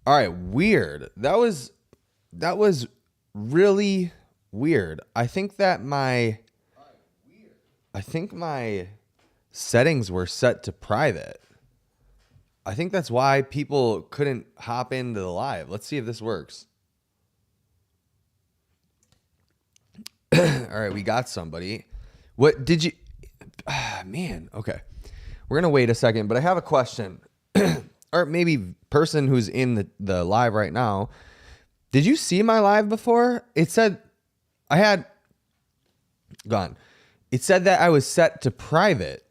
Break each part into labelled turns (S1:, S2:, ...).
S1: All right, weird. That was really weird. I think my settings were set to private. I think that's why people couldn't hop into the live. Let's see if this works. All right, we got somebody. What did you man, okay. We're going to wait a second, but I have a question. Or maybe person who's in the live right now. Did you see my live before? It said I had gone. It said that I was set to private.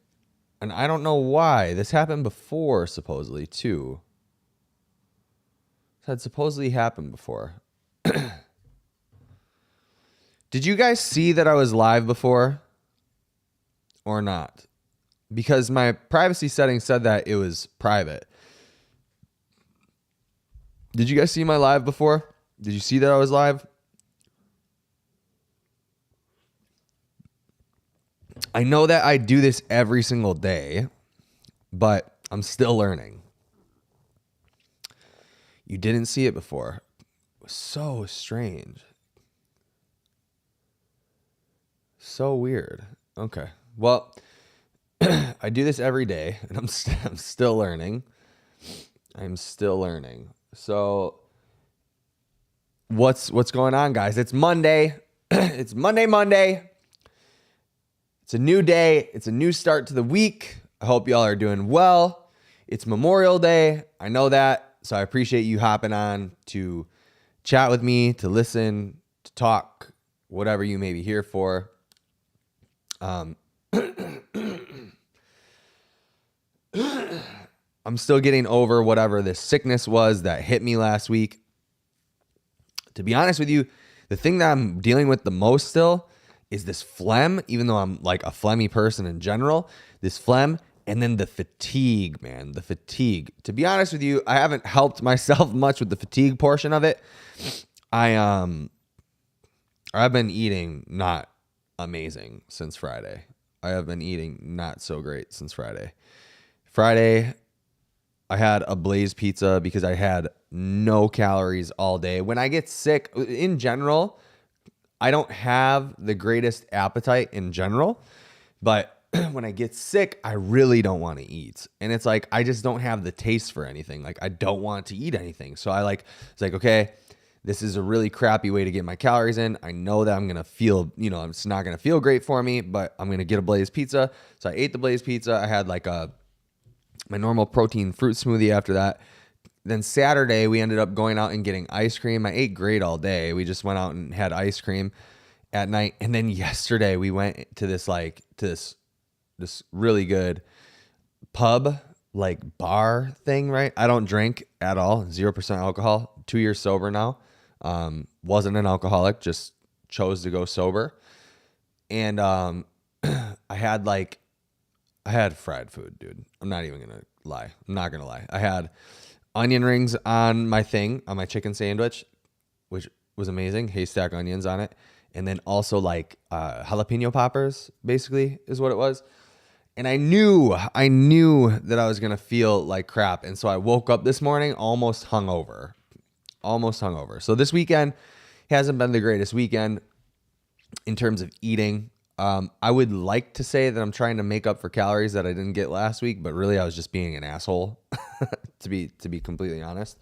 S1: And I don't know why. This happened before, supposedly, too. This had supposedly happened before. Did you guys see that I was live before? Or not? Because my privacy settings said that it was private. Did you guys see my live before? Did you see that I was live? I know that I do this every single day, but I'm still learning. You didn't see it before. It was so strange. So weird. Okay. Well, I do this every day, and I'm still learning. I'm still learning. So what's going on, guys? It's Monday. It's Monday. It's a new day. It's a new start to the week. I hope y'all are doing well. It's Memorial Day. I know that. So I appreciate you hopping on to chat with me, to listen, to talk, whatever you may be here for. I'm still getting over whatever this sickness was that hit me last week. To be honest with you, the thing that I'm dealing with the most still is this phlegm, even though I'm like a phlegmy person in general, this phlegm, and then the fatigue, man, the fatigue. To be honest with you, I haven't helped myself much with the fatigue portion of it. I've been eating not amazing since Friday. I have been eating not so great since Friday. Friday, I had a Blaze pizza because I had no calories all day. When I get sick, in general, I don't have the greatest appetite in general, but when I get sick, I really don't want to eat. And it's like, I just don't have the taste for anything. Like, I don't want to eat anything. So it's like, okay, this is a really crappy way to get my calories in. I know that I'm going to feel, it's not going to feel great for me, but I'm going to get a Blaze pizza. So I ate the Blaze pizza. I had like my normal protein fruit smoothie after that. Then Saturday, we ended up going out and getting ice cream. I ate great all day. We just went out and had ice cream at night. And then yesterday, we went to this really good pub, like bar thing, right? I don't drink at all, 0% alcohol, 2 years sober now. Wasn't an alcoholic, just chose to go sober. And I had fried food, dude. I'm not even going to lie. I'm not going to lie. I had onion rings on my chicken sandwich, which was amazing. Haystack onions on it. And then also like jalapeno poppers, basically, is what it was. And I knew that I was going to feel like crap. And so I woke up this morning almost hungover. So this weekend hasn't been the greatest weekend in terms of eating. I would like to say that I'm trying to make up for calories that I didn't get last week, but really I was just being an asshole, to be completely honest.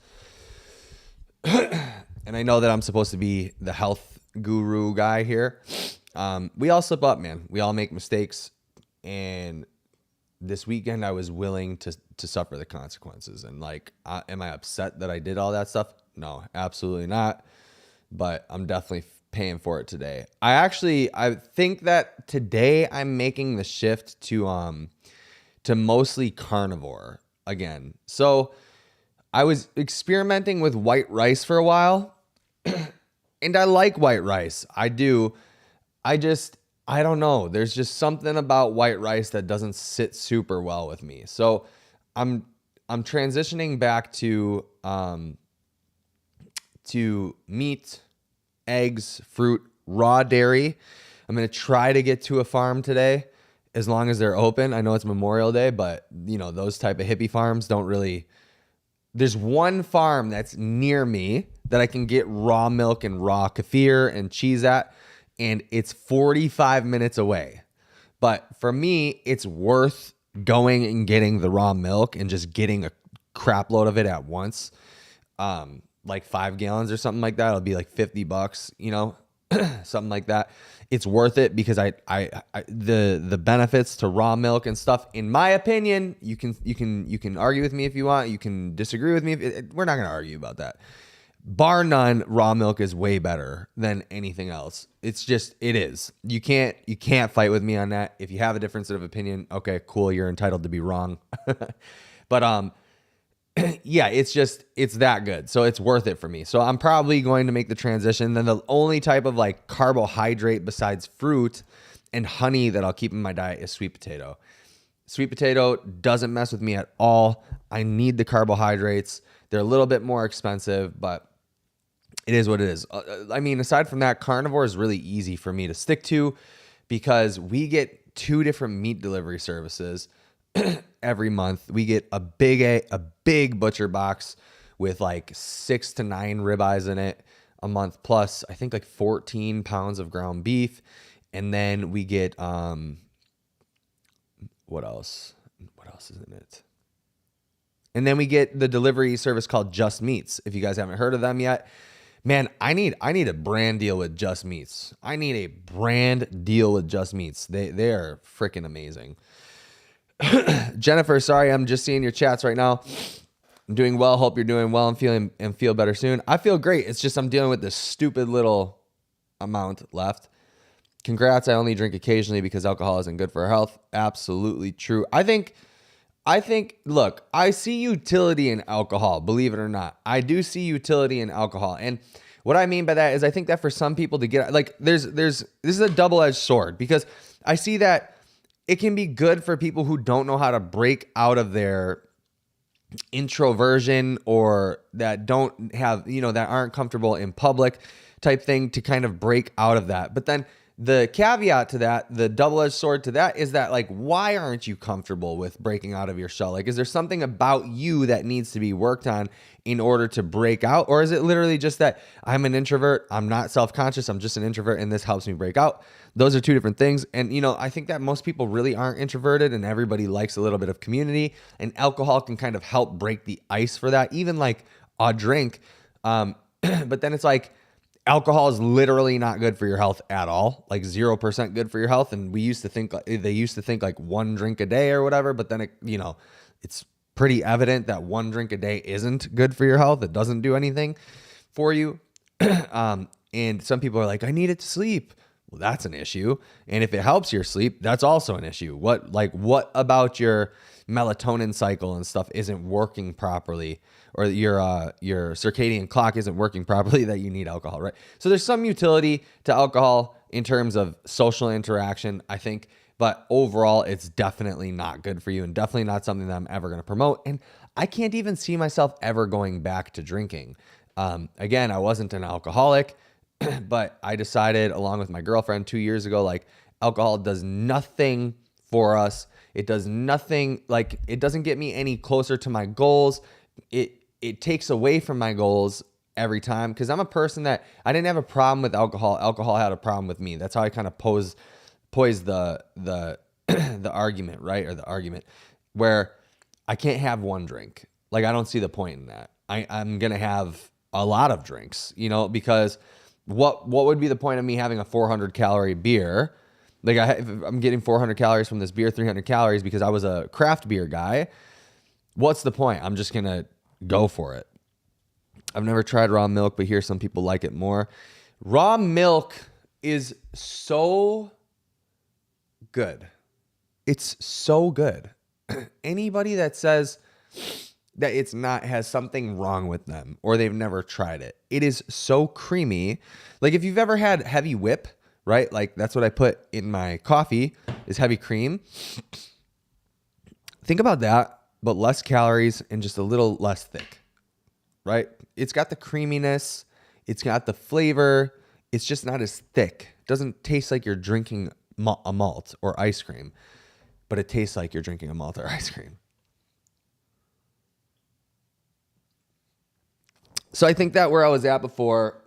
S1: And I know that I'm supposed to be the health guru guy here. We all slip up, man. We all make mistakes. And this weekend I was willing to suffer the consequences. And like, am I upset that I did all that stuff? No, absolutely not. But I'm definitely paying for it today. I think that today I'm making the shift to mostly carnivore again. So I was experimenting with white rice for a while, and I like white rice. I do. I don't know. There's just something about white rice that doesn't sit super well with me. So I'm transitioning back to meat, eggs, fruit, raw dairy. I'm going to try to get to a farm today as long as they're open. I know it's Memorial Day, but those type of hippie farms don't really. There's one farm that's near me that I can get raw milk and raw kefir and cheese at, and it's 45 minutes away. But for me, it's worth going and getting the raw milk and just getting a crap load of it at once. Like 5 gallons or something like that. It'll be like $50, something like that. It's worth it because the benefits to raw milk and stuff, in my opinion, you can argue with me if you want. You can disagree with me. We're not going to argue about that. Bar none, raw milk is way better than anything else. It's just, it is. You can't fight with me on that. If you have a difference of opinion, okay, cool. You're entitled to be wrong. But, yeah, it's that good. So it's worth it for me. So I'm probably going to make the transition. Then the only type of like carbohydrate besides fruit and honey that I'll keep in my diet is sweet potato. Sweet potato doesn't mess with me at all. I need the carbohydrates. They're a little bit more expensive, but it is what it is. I mean, aside from that, carnivore is really easy for me to stick to because we get 2 different meat delivery services every month. We get a big butcher box with like 6 to 9 ribeyes in it a month, plus I think like 14 pounds of ground beef. And then we get what else is in it? And then we get the delivery service called Just Meats. If you guys haven't heard of them yet, man, I need a brand deal with Just Meats. I need a brand deal with Just Meats. They are freaking amazing. Jennifer, sorry, I'm just seeing your chats right now. I'm doing well. Hope you're doing well and feel better soon. I feel great. It's just I'm dealing with this stupid little amount left. Congrats. I only drink occasionally because alcohol isn't good for our health. Absolutely true. I think, look, I see utility in alcohol, believe it or not. I do see utility in alcohol. And what I mean by that is I think that for some people to get, like, this is a double-edged sword because I see that it can be good for people who don't know how to break out of their introversion or that don't have, that aren't comfortable in public type thing to kind of break out of that. But then the caveat to that, the double-edged sword to that is that, like, why aren't you comfortable with breaking out of your shell? Like, is there something about you that needs to be worked on in order to break out? Or is it literally just that I'm an introvert, I'm not self-conscious, I'm just an introvert, and this helps me break out? Those are 2 different things. And, I think that most people really aren't introverted and everybody likes a little bit of community, and alcohol can kind of help break the ice for that, even like a drink. But then it's like, alcohol is literally not good for your health at all, like 0% good for your health. And they used to think like 1 drink a day or whatever, but then it's pretty evident that 1 drink a day isn't good for your health. It doesn't do anything for you. And some people are like, I need it to sleep. Well, that's an issue. And if it helps your sleep, that's also an issue. What about your melatonin cycle and stuff isn't working properly, or your circadian clock isn't working properly, that you need alcohol, right? So there's some utility to alcohol in terms of social interaction, I think, but overall it's definitely not good for you and definitely not something that I'm ever going to promote. And I can't even see myself ever going back to drinking. Again, I wasn't an alcoholic, but I decided along with my girlfriend 2 years ago, like, alcohol does nothing for us. It does nothing, like, it doesn't get me any closer to my goals. It takes away from my goals every time, because I'm a person that I didn't have a problem with alcohol. Alcohol had a problem with me. That's how I kind of poised the the argument, right? Or the argument where I can't have 1 drink. Like, I don't see the point in that. I'm going to have a lot of drinks, because what would be the point of me having a 400 calorie beer? Like, I'm getting 400 calories from this beer, 300 calories because I was a craft beer guy. What's the point? I'm just going to go for it. I've never tried raw milk, but hear some people like it more. Raw milk is so good. It's so good. Anybody that says that it's not has something wrong with them or they've never tried it. It is so creamy. Like, if you've ever had heavy whip, right? Like, that's what I put in my coffee is heavy cream. Think about that, but less calories and just a little less thick, right? It's got the creaminess. It's got the flavor. It's just not as thick. It doesn't taste like you're drinking a malt or ice cream. but it tastes like you're drinking a malted ice cream. So I think that where I was at before,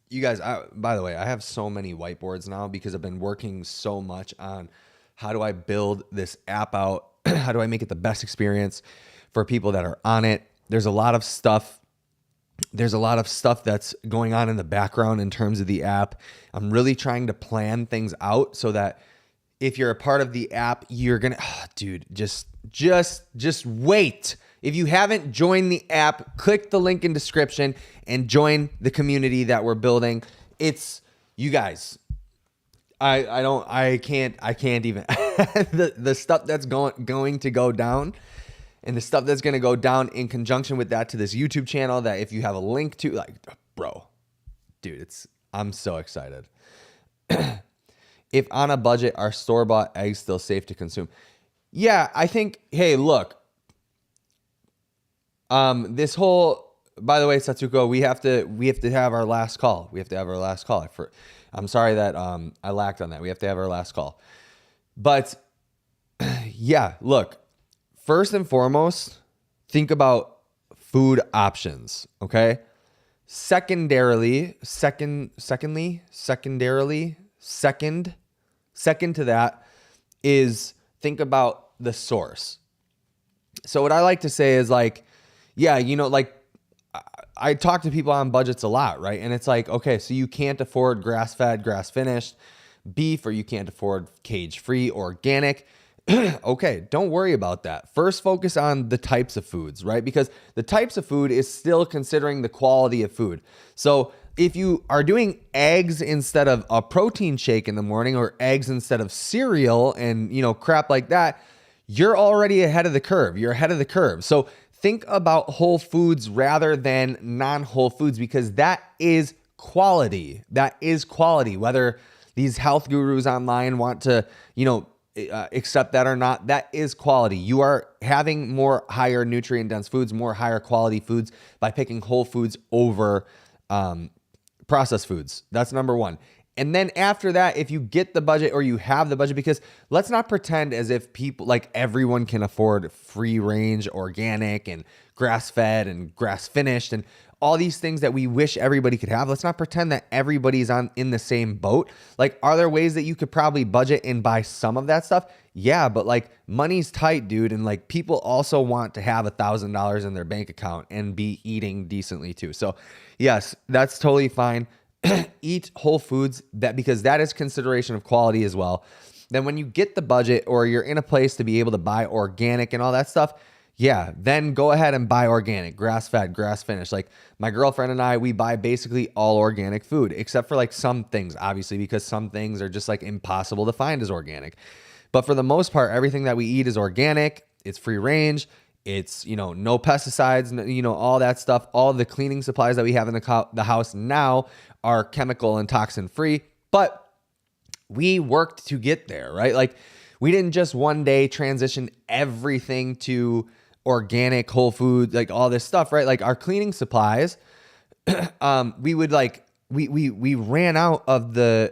S1: you guys, by the way, I have so many whiteboards now because I've been working so much on how do I build this app out? How do I make it the best experience for people that are on it? There's a lot of stuff. There's a lot of stuff that's going on in the background in terms of the app. I'm really trying to plan things out so that if you're a part of the app, you're going to, dude, just wait. If you haven't joined the app, click the link in description and join the community that we're building. It's, you guys, I can't even, the stuff that's going to go down and the stuff that's going to go down in conjunction with that to this YouTube channel that if you have a link to, like, bro, dude, I'm so excited. If on a budget, are store-bought eggs still safe to consume? Yeah, I think, hey, look, this whole, by the way, Satsuko, we have to have our last call. We have to have our last call. I'm sorry that I lacked on that. We have to have our last call. But yeah, look, first and foremost, think about food options, okay? Second to that is think about the source. So what I like to say is like, yeah, like I talk to people on budgets a lot, right? And it's like, okay, so you can't afford grass-fed, grass-finished beef, or you can't afford cage-free, organic. Okay, don't worry about that. First, focus on the types of foods, right? Because the types of food is still considering the quality of food. So if you are doing eggs instead of a protein shake in the morning or eggs instead of cereal and, crap like that, you're already ahead of the curve. You're ahead of the curve. So think about whole foods rather than non-whole foods because that is quality. That is quality. Whether these health gurus online want to, accept that or not, that is quality. You are having more higher nutrient dense foods, more higher quality foods by picking whole foods over processed foods. That's number one. And then after that, if you get the budget or you have the budget, because let's not pretend as if people, like everyone can afford free range, organic and grass fed and grass finished and all these things that we wish everybody could have. Let's not pretend that everybody's in the same boat. Like, are there ways that you could probably budget and buy some of that stuff? Yeah, but like money's tight, dude. And like people also want to have $1,000 in their bank account and be eating decently too. So yes, that's totally fine. Eat whole foods because that is consideration of quality as well. Then when you get the budget or you're in a place to be able to buy organic and all that stuff, yeah, then go ahead and buy organic, grass-fed, grass-finished. Like my girlfriend and I, we buy basically all organic food, except for like some things, obviously, because some things are just like impossible to find as organic. But for the most part, everything that we eat is organic. It's free range. It's, no pesticides, all that stuff. All the cleaning supplies that we have in the house now are chemical and toxin free, but we worked to get there, right? Like we didn't just one day transition everything to organic, whole food, like all this stuff, right? Like our cleaning supplies, we would like, we ran out of the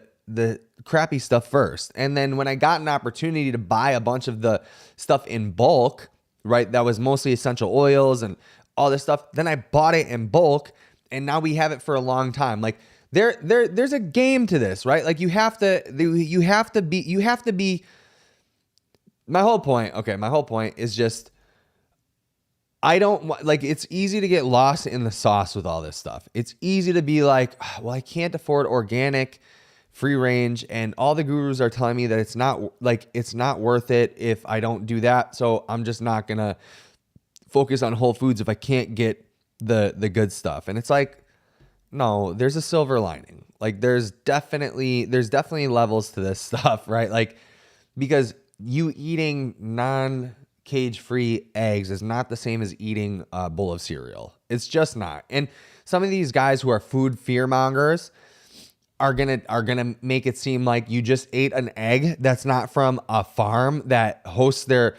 S1: crappy stuff first. And then when I got an opportunity to buy a bunch of the stuff in bulk, right? That was mostly essential oils and all this stuff. Then I bought it in bulk and now we have it for a long time. Like there's a game to this, right? Like you have to be, my whole point is just, it's easy to get lost in the sauce with all this stuff. It's easy to be like, well, I can't afford organic, free range, and all the gurus are telling me that it's not worth it if I don't do that. So I'm just not gonna focus on whole foods if I can't get the good stuff. And it's like, no, there's a silver lining. Like there's definitely levels to this stuff, right? Like because you eating non-cage-free eggs is not the same as eating a bowl of cereal. It's just not. And some of these guys who are food fearmongers are gonna make it seem like you just ate an egg that's not from a farm that holds their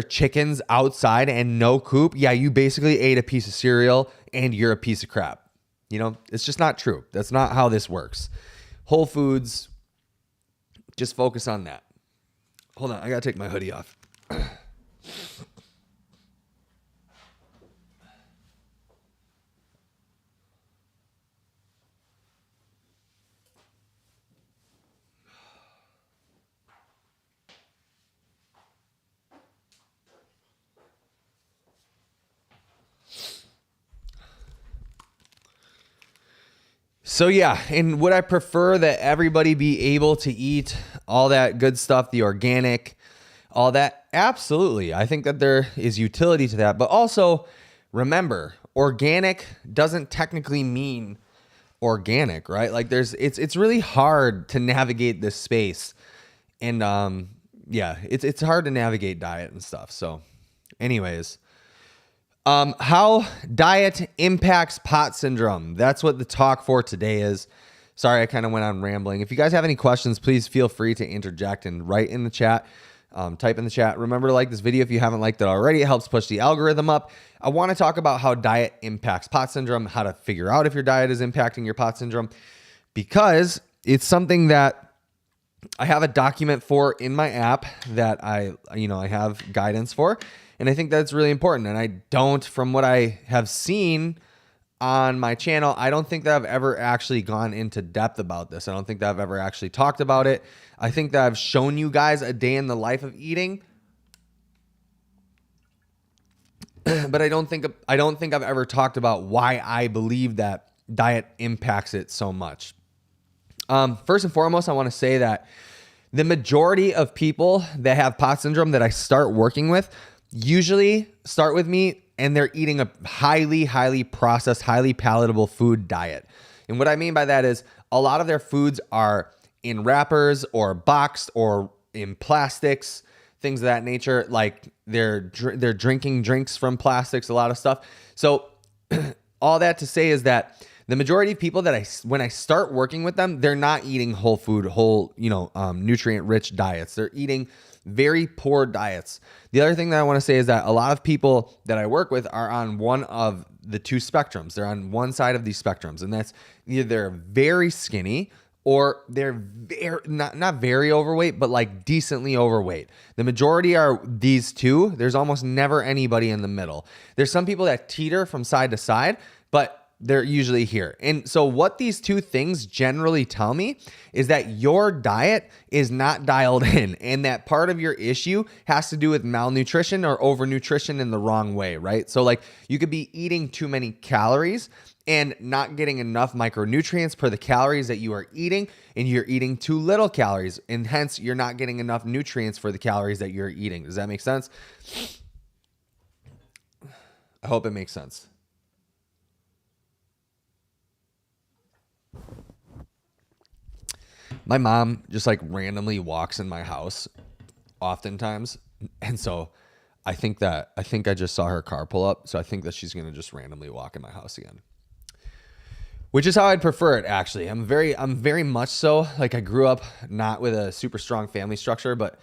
S1: chickens outside and no coop. Yeah, you basically ate a piece of cereal and you're a piece of crap. It's just not true. That's not how this works. Whole foods, just focus on that. Hold on, I gotta take my hoodie off. So yeah, and would I prefer that everybody be able to eat all that good stuff, the organic, all that? Absolutely. I think that there is utility to that. But also, remember, organic doesn't technically mean organic, right? Like it's really hard to navigate this space. And yeah, it's hard to navigate diet and stuff. So anyways, how diet impacts POTS syndrome. That's what the talk for today is. Sorry, I kind of went on rambling. If you guys have any questions, please feel free to interject and write in the chat. Type in the chat. Remember to like this video if you haven't liked it already. It helps push the algorithm up. I want to talk about how diet impacts POTS syndrome, how to figure out if your diet is impacting your POTS syndrome, because it's something that I have a document for in my app that I have guidance for. And I think that's really important. And I don't, from what I have seen on my channel, I don't think that I've ever actually gone into depth about this. I don't think that I've ever actually talked about it. I think that I've shown you guys a day in the life of eating, but I don't think I've ever talked about why I believe that diet impacts it so much. First and foremost, I want to say that the majority of people that have POTS syndrome that I start working with usually start with me and they're eating a highly processed, highly palatable food diet. And what I mean by that is a lot of their foods are in wrappers or boxed or in plastics, things of that nature. Like they're drinking drinks from plastics, a lot of stuff. So all that to say is that the majority of people that when I start working with them, they're not eating whole food, nutrient rich diets. They're eating very poor diets. The other thing that I want to say is that a lot of people that I work with are on one of the two spectrums. They're on one side of these spectrums, and that's either they're very skinny or they're not very overweight, but like decently overweight. The majority are these two. There's almost never anybody in the middle. There's some people that teeter from side to side, but they're usually here. And so what these two things generally tell me is that your diet is not dialed in, and that part of your issue has to do with malnutrition or overnutrition in the wrong way, right? So like you could be eating too many calories and not getting enough micronutrients per the calories that you are eating, and you're eating too little calories, and hence you're not getting enough nutrients for the calories that you're eating. Does that make sense? I hope it makes sense. My mom just like randomly walks in my house oftentimes. And so I think I just saw her car pull up. So I think that she's going to just randomly walk in my house again, which is how I'd prefer it. Actually, I'm very much so like I grew up not with a super strong family structure, but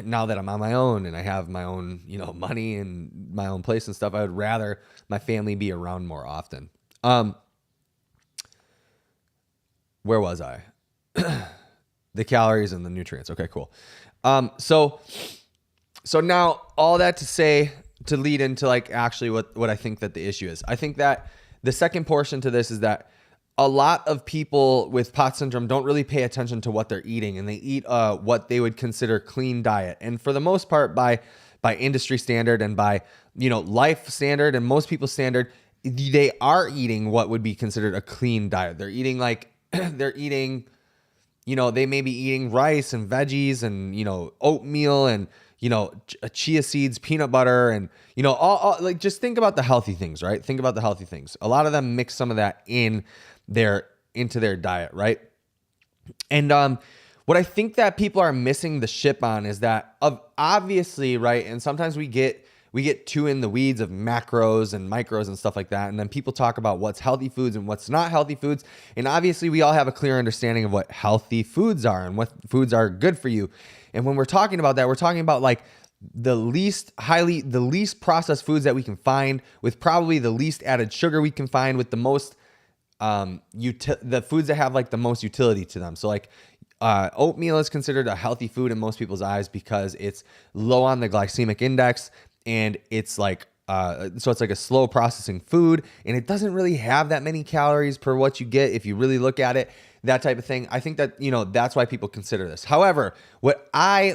S1: now that I'm on my own and I have my own, money and my own place and stuff, I would rather my family be around more often. Where was I? The calories and the nutrients. Okay, cool. So now all that to lead into like actually what I think that the issue is. I think that the second portion to this is that a lot of people with POTS syndrome don't really pay attention to what they're eating, and they eat what they would consider clean diet. And for the most part, by industry standard and by life standard and most people's standard, they are eating what would be considered a clean diet. They're eating they may be eating rice and veggies and, oatmeal and, chia seeds, peanut butter, and, all like, just think about the healthy things, right? Think about the healthy things. A lot of them mix some of that into their diet, right? And what I think that people are missing the ship on is that obviously, right? And sometimes we get too in the weeds of macros and micros and stuff like that. And then people talk about what's healthy foods and what's not healthy foods. And obviously we all have a clear understanding of what healthy foods are and what foods are good for you. And when we're talking about that, we're talking about like the least processed foods that we can find, with probably the least added sugar we can find, with the most, the foods that have like the most utility to them. So like Oatmeal is considered a healthy food in most people's eyes because it's low on the glycemic index, and it's like so it's like a slow processing food, and it doesn't really have that many calories per what you get if you really look at it, that type of thing. I think that, that's why people consider this. However, what I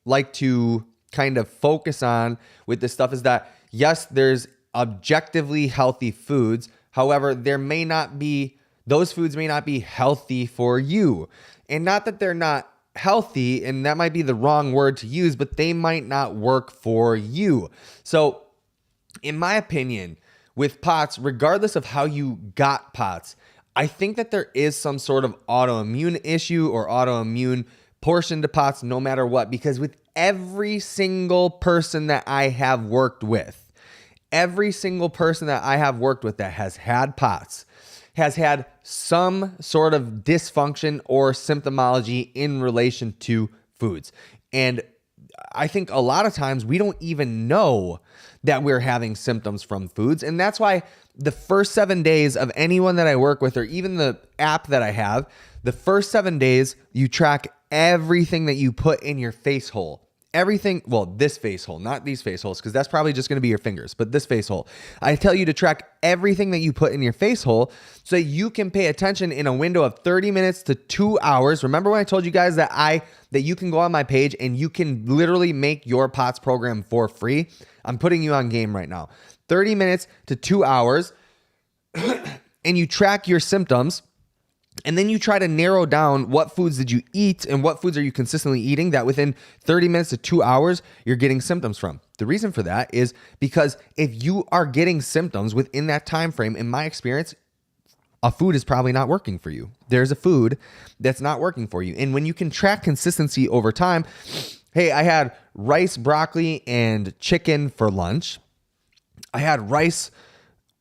S1: like to kind of focus on with this stuff is that, yes, there's objectively healthy foods. However, those foods may not be healthy for you. And not that they're not healthy, and that might be the wrong word to use, but they might not work for you. So in my opinion, with POTS, regardless of how you got POTS, I think that there is some sort of autoimmune issue or autoimmune portion to POTS no matter what, because with every single person that I have worked with, that has had POTS has had some sort of dysfunction or symptomology in relation to foods. And I think a lot of times we don't even know that we're having symptoms from foods. And that's why the first 7 days of anyone that I work with, or even the app that I have, the first 7 days, you track everything that you put in your face hole. Everything, well, this face hole, not these face holes, because that's probably just going to be your fingers, but this face hole. I tell you to track everything that you put in your face hole so you can pay attention in a window of 30 minutes to 2 hours. Remember when I told you guys that you can go on my page and you can literally make your POTS program for free? I'm putting you on game right now. 30 minutes to 2 hours, and you track your symptoms. And then you try to narrow down what foods did you eat and what foods are you consistently eating that within 30 minutes to 2 hours, you're getting symptoms from. The reason for that is because if you are getting symptoms within that time frame, in my experience, a food is probably not working for you. There's a food that's not working for you. And when you can track consistency over time, hey, I had rice, broccoli, and chicken for lunch. I had rice,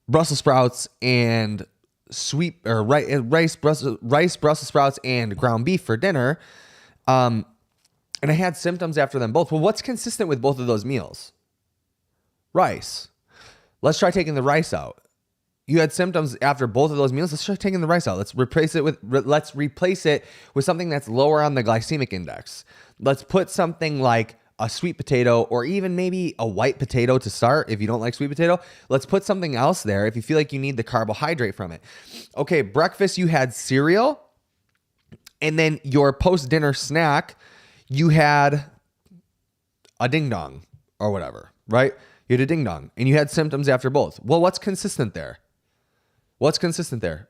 S1: Brussels sprouts, and rice, Brussels sprouts, and ground beef for dinner. And I had symptoms after them both. Well, what's consistent with both of those meals? Rice. Let's try taking the rice out. You had symptoms after both of those meals. Let's try taking the rice out. Let's replace it with something that's lower on the glycemic index. Let's put something like a sweet potato, or even maybe a white potato to start. If you don't like sweet potato, let's put something else there if you feel like you need the carbohydrate from it. Okay, breakfast, you had cereal, and then your post-dinner snack, you had a ding dong or whatever, right? You had a ding dong, and you had symptoms after both. Well, what's consistent there?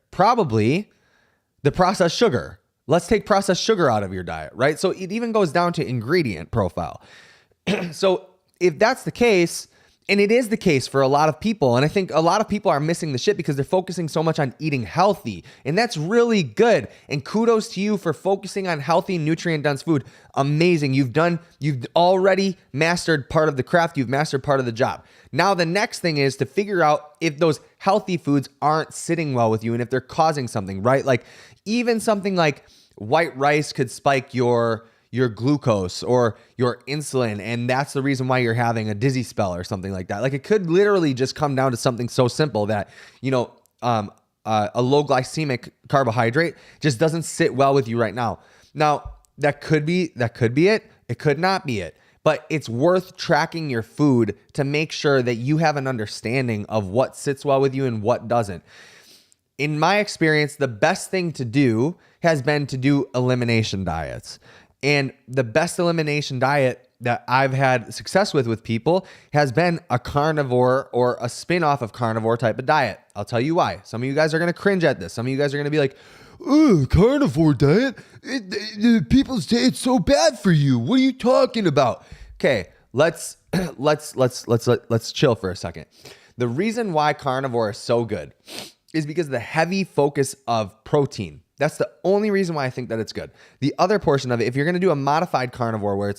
S1: Probably the processed sugar. Let's take processed sugar out of your diet, right? So it even goes down to ingredient profile. So if that's the case, and it is the case for a lot of people, and I think a lot of people are missing the shit because they're focusing so much on eating healthy, and that's really good. And kudos to you for focusing on healthy, nutrient-dense food. Amazing. You've already mastered part of the craft. You've mastered part of the job. Now the next thing is to figure out if those healthy foods aren't sitting well with you and if they're causing something, right? Like even something like white rice could spike your glucose or your insulin, and that's the reason why you're having a dizzy spell or something like that. Like it could literally just come down to something so simple that, a low glycemic carbohydrate just doesn't sit well with you right now. Now, that could be it. It could not be it. But it's worth tracking your food to make sure that you have an understanding of what sits well with you and what doesn't. In my experience, the best thing to do has been to do elimination diets. And the best elimination diet that I've had success with people has been a carnivore or a spin-off of carnivore type of diet. I'll tell you why. Some of you guys are going to cringe at this. Some of you guys are going to be like, "Oh, carnivore diet? People say it's so bad for you. What are you talking about?" Okay, let's chill for a second. The reason why carnivore is so good is because of the heavy focus of protein. That's the only reason why I think that it's good. The other portion of it, if you're going to do a modified carnivore where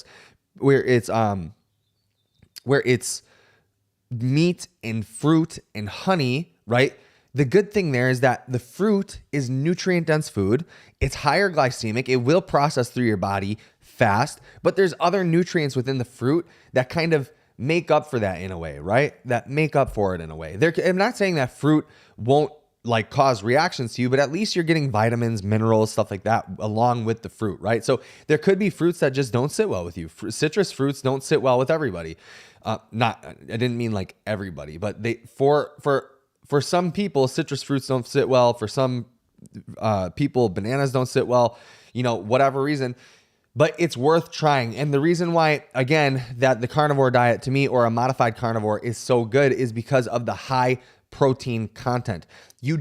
S1: it's meat and fruit and honey, right? The good thing there is that the fruit is nutrient-dense food. It's higher glycemic. It will process through your body fast, but there's other nutrients within the fruit that kind of make up for that in a way, right? That make up for it in a way. I'm not saying that fruit won't like cause reactions to you, but at least you're getting vitamins, minerals, stuff like that along with the fruit, right? So there could be fruits that just don't sit well with you. Citrus fruits don't sit well with everybody. Not, I didn't mean like everybody, but for some people, citrus fruits don't sit well. For some people, bananas don't sit well, whatever reason. But it's worth trying. And the reason why, again, that the carnivore diet to me, or a modified carnivore, is so good is because of the high protein content. You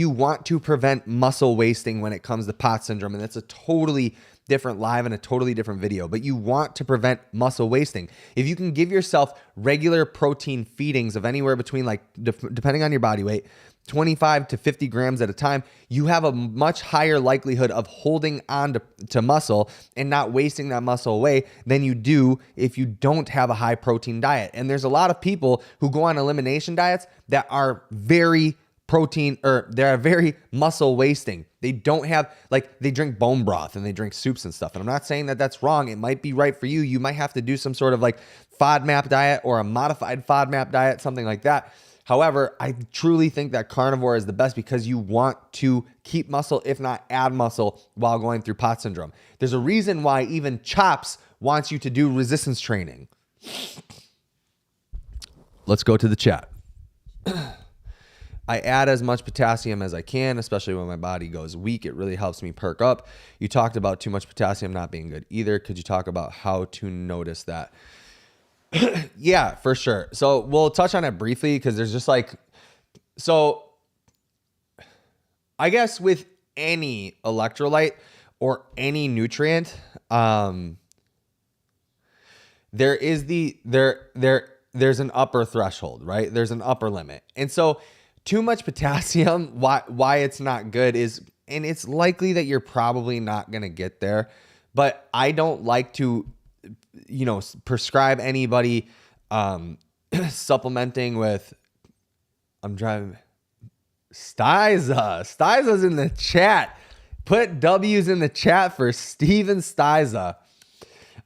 S1: want to prevent muscle wasting when it comes to POTS syndrome. And that's a totally different live and a totally different video, but you want to prevent muscle wasting. If you can give yourself regular protein feedings of anywhere between, like, depending on your body weight, 25 to 50 grams at a time, you have a much higher likelihood of holding on to muscle and not wasting that muscle away than you do if you don't have a high protein diet. And there's a lot of people who go on elimination diets that are very protein, or they're very muscle wasting. They don't have, like, they drink bone broth and they drink soups and stuff. And I'm not saying that that's wrong. It might be right for you. You might have to do some sort of like FODMAP diet or a modified FODMAP diet, something like that. However, I truly think that carnivore is the best because you want to keep muscle, if not add muscle, while going through POTS syndrome. There's a reason why even CHOPS wants you to do resistance training. Let's go to the chat. I add as much potassium as I can, especially when my body goes weak. It really helps me perk up. You talked about too much potassium not being good either. Could you talk about how to notice that? Yeah, for sure. So we'll touch on it briefly because there's just like, so I guess with any electrolyte or any nutrient, there's an upper threshold, right? There's an upper limit. And so too much potassium, why it's not good is, and it's likely that you're probably not going to get there, but I don't like to, prescribe anybody supplementing with, I'm driving, Styza. In the chat. Put W's in the chat for Steven Styza.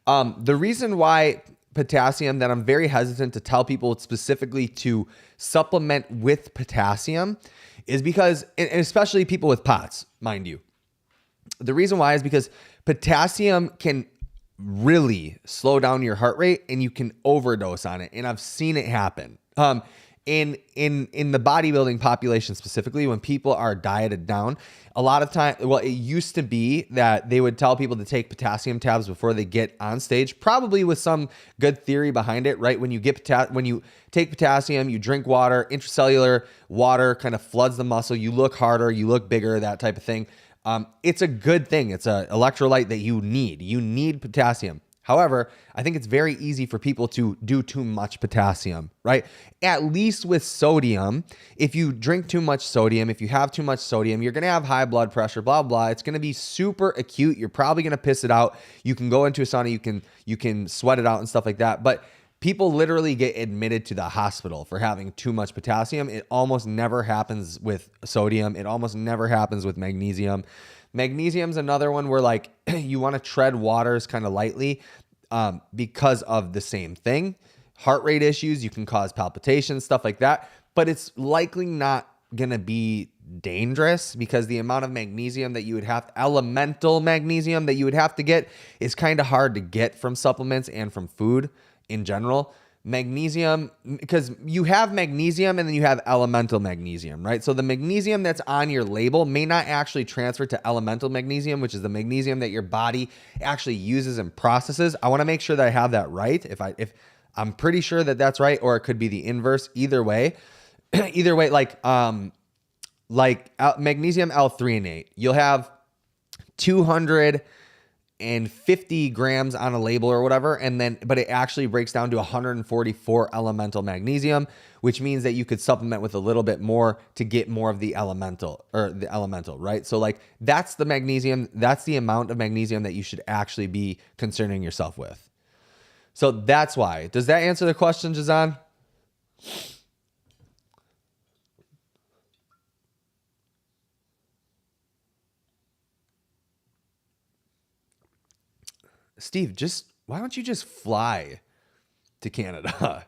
S1: The reason why potassium, that I'm very hesitant to tell people specifically to supplement with potassium, is because, and especially people with POTS, mind you, the reason why is because potassium can really slow down your heart rate and you can overdose on it. And I've seen it happen. In the bodybuilding population specifically, when people are dieted down, a lot of time, well, it used to be that they would tell people to take potassium tabs before they get on stage, probably with some good theory behind it, right? When you take potassium, you drink water, intracellular water kind of floods the muscle, you look harder, you look bigger, that type of thing. It's a good thing. It's an electrolyte that you need. You need potassium. However, I think it's very easy for people to do too much potassium, right? At least with sodium, if you drink too much sodium, if you have too much sodium, you're going to have high blood pressure, blah, blah. It's going to be super acute. You're probably going to piss it out. You can go into a sauna, you can sweat it out and stuff like that. But people literally get admitted to the hospital for having too much potassium. It almost never happens with sodium. It almost never happens with magnesium. Magnesium's another one where, like, you want to tread waters kind of lightly because of the same thing. Heart rate issues, you can cause palpitations, stuff like that. But it's likely not going to be dangerous because the amount of magnesium that you would have, elemental magnesium that you would have to get, is kind of hard to get from supplements and from food in general. Magnesium, because you have magnesium and then you have elemental magnesium, right? So the magnesium that's on your label may not actually transfer to elemental magnesium, which is the magnesium that your body actually uses and processes. I want to make sure that I have that right. If I'm pretty sure that that's right, or it could be the inverse. Either way, like magnesium L-threonate, you'll have 250 grams on a label or whatever, but it actually breaks down to 144 elemental magnesium, which means that you could supplement with a little bit more to get more of the elemental, right? So like that's the magnesium, that's the amount of magnesium that you should actually be concerning yourself with. So that's why. Does that answer the question, Jazan? Steve, why don't you just fly to Canada?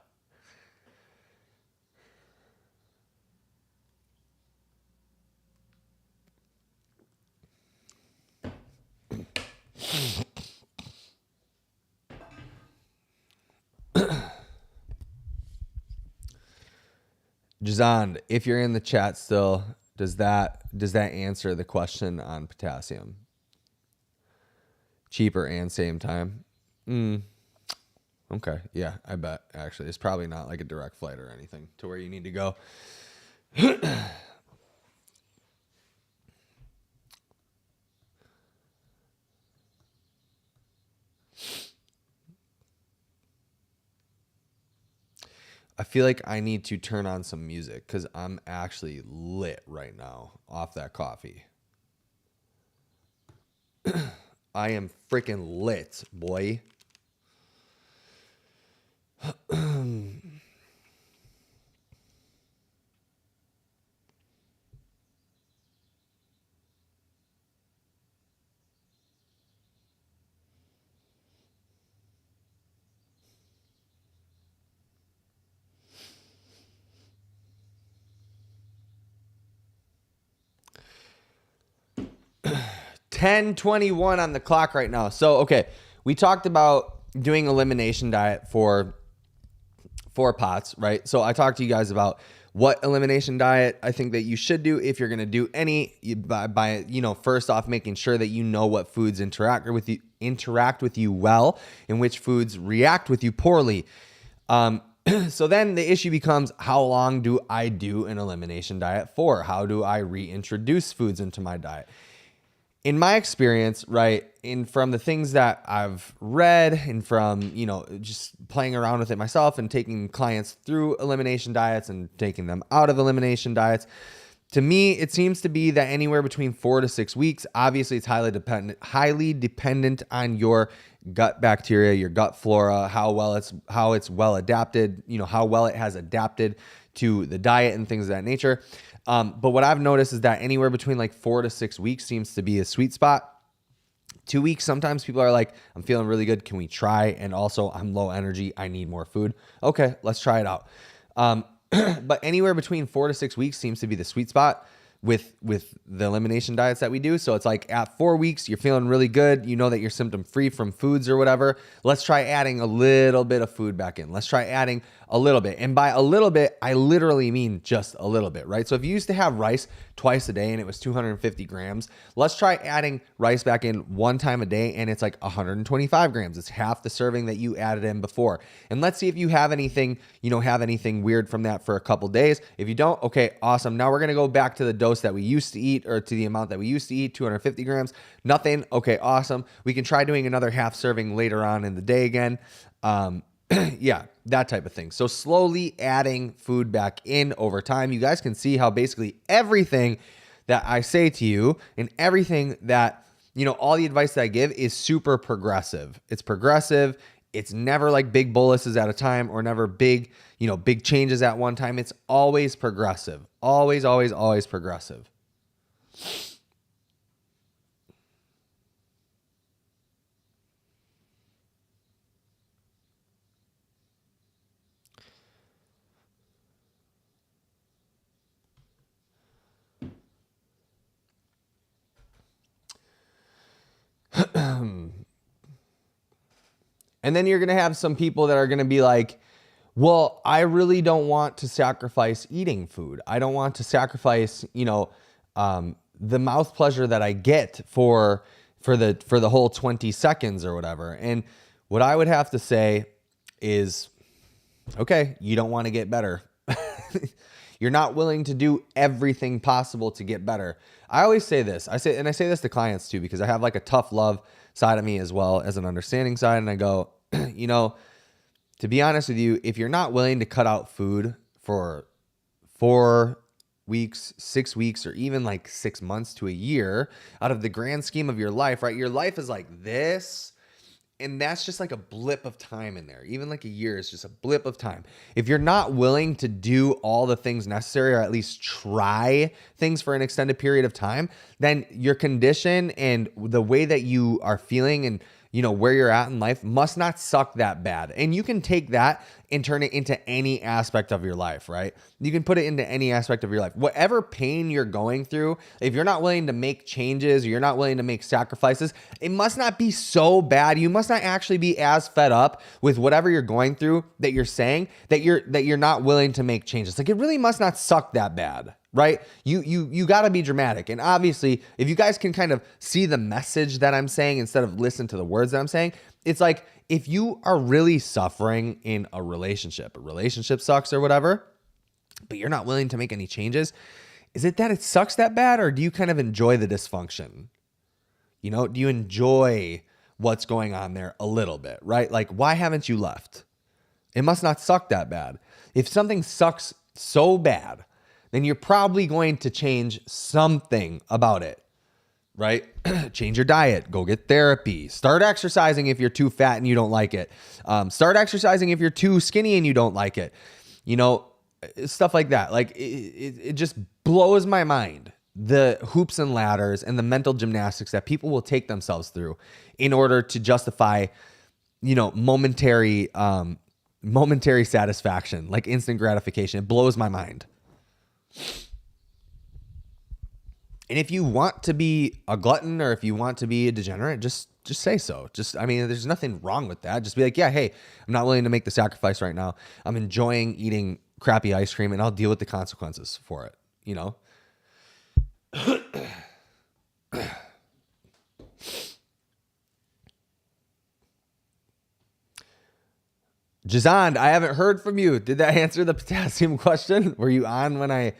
S1: Jazan, if you're in the chat still, does that answer the question on potassium? Cheaper and same time? Okay, yeah, I bet. Actually, it's probably not like a direct flight or anything to where you need to go. I feel like I need to turn on some music because I'm actually lit right now off that coffee. I am freaking lit, boy. 10:21 on the clock right now. So, okay, we talked about doing elimination diet for 4 pots, right? So I talked to you guys about what elimination diet I think that you should do if you're going to do any by first off making sure that you know what foods interact with you well and which foods react with you poorly. So then the issue becomes, how long do I do an elimination diet for? How do I reintroduce foods into my diet? In my experience, right, from the things that I've read and from, just playing around with it myself and taking clients through elimination diets and taking them out of elimination diets, to me, it seems to be that anywhere between 4 to 6 weeks. Obviously, it's highly dependent on your gut bacteria, your gut flora, how it's well adapted, how well it has adapted to the diet and things of that nature. But what I've noticed is that anywhere between like 4 to 6 weeks seems to be a sweet spot. 2 weeks, sometimes people are like, I'm feeling really good. Can we try? And also, I'm low energy. I need more food. Okay, let's try it out. But anywhere between 4 to 6 weeks seems to be the sweet spot with the elimination diets that we do. So it's like at 4 weeks, you're feeling really good. You know that you're symptom free from foods or whatever. Let's try adding a little bit of food back in. Let's try adding a little bit. And by a little bit, I literally mean just a little bit, right? So if you used to have rice twice a day and it was 250 grams, let's try adding rice back in 1 time a day and it's like 125 grams. It's half the serving that you added in before. And let's see if you have anything weird from that for a couple days. If you don't, okay, awesome. Now we're going to go back to the dose that we used to eat, or to the amount that we used to eat, 250 grams. Nothing. Okay, awesome. We can try doing another half serving later on in the day again. Yeah, that type of thing. So slowly adding food back in over time. You guys can see how basically everything that I say to you and everything that, all the advice that I give is super progressive. It's progressive. It's never like big boluses at a time or never big changes at one time. It's always progressive. Always, always, always progressive. And then you're going to have some people that are going to be like, well, I really don't want to sacrifice eating food. I don't want to sacrifice, the mouth pleasure that I get for the whole 20 seconds or whatever. And what I would have to say is, okay, you don't want to get better. You're not willing to do everything possible to get better. I always say this. I say this to clients too, because I have like a tough love side of me as well as an understanding side. And I go, to be honest with you, if you're not willing to cut out food for 4 weeks, 6 weeks, or even like 6 months to a year out of the grand scheme of your life, right? Your life is like this. And that's just like a blip of time in there. Even like a year is just a blip of time. If you're not willing to do all the things necessary, or at least try things for an extended period of time, then your condition and the way that you are feeling where you're at in life must not suck that bad. And you can take that and turn it into any aspect of your life, right? You can put it into any aspect of your life. Whatever pain you're going through, if you're not willing to make changes or you're not willing to make sacrifices, it must not be so bad. You must not actually be as fed up with whatever you're going through that you're saying that you're not willing to make changes. Like, it really must not suck that bad. Right? You got to be dramatic. And obviously, if you guys can kind of see the message that I'm saying instead of listen to the words that I'm saying, it's like, if you are really suffering in a relationship sucks or whatever, but you're not willing to make any changes, is it that it sucks that bad, or do you kind of enjoy the dysfunction? Do you enjoy what's going on there a little bit, right? Like, why haven't you left? It must not suck that bad. If something sucks so bad, then you're probably going to change something about it, right? Change your diet, go get therapy, start exercising if you're too fat and you don't like it. Start exercising if you're too skinny and you don't like it. Stuff like that. Like, it just blows my mind, the hoops and ladders and the mental gymnastics that people will take themselves through in order to justify, momentary satisfaction, like instant gratification. It blows my mind. And if you want to be a glutton or if you want to be a degenerate, just say so. There's nothing wrong with that. Just be like, yeah, hey, I'm not willing to make the sacrifice right now. I'm enjoying eating crappy ice cream and I'll deal with the consequences for it, Jazand, I haven't heard from you. Did that answer the potassium question? Were you on when I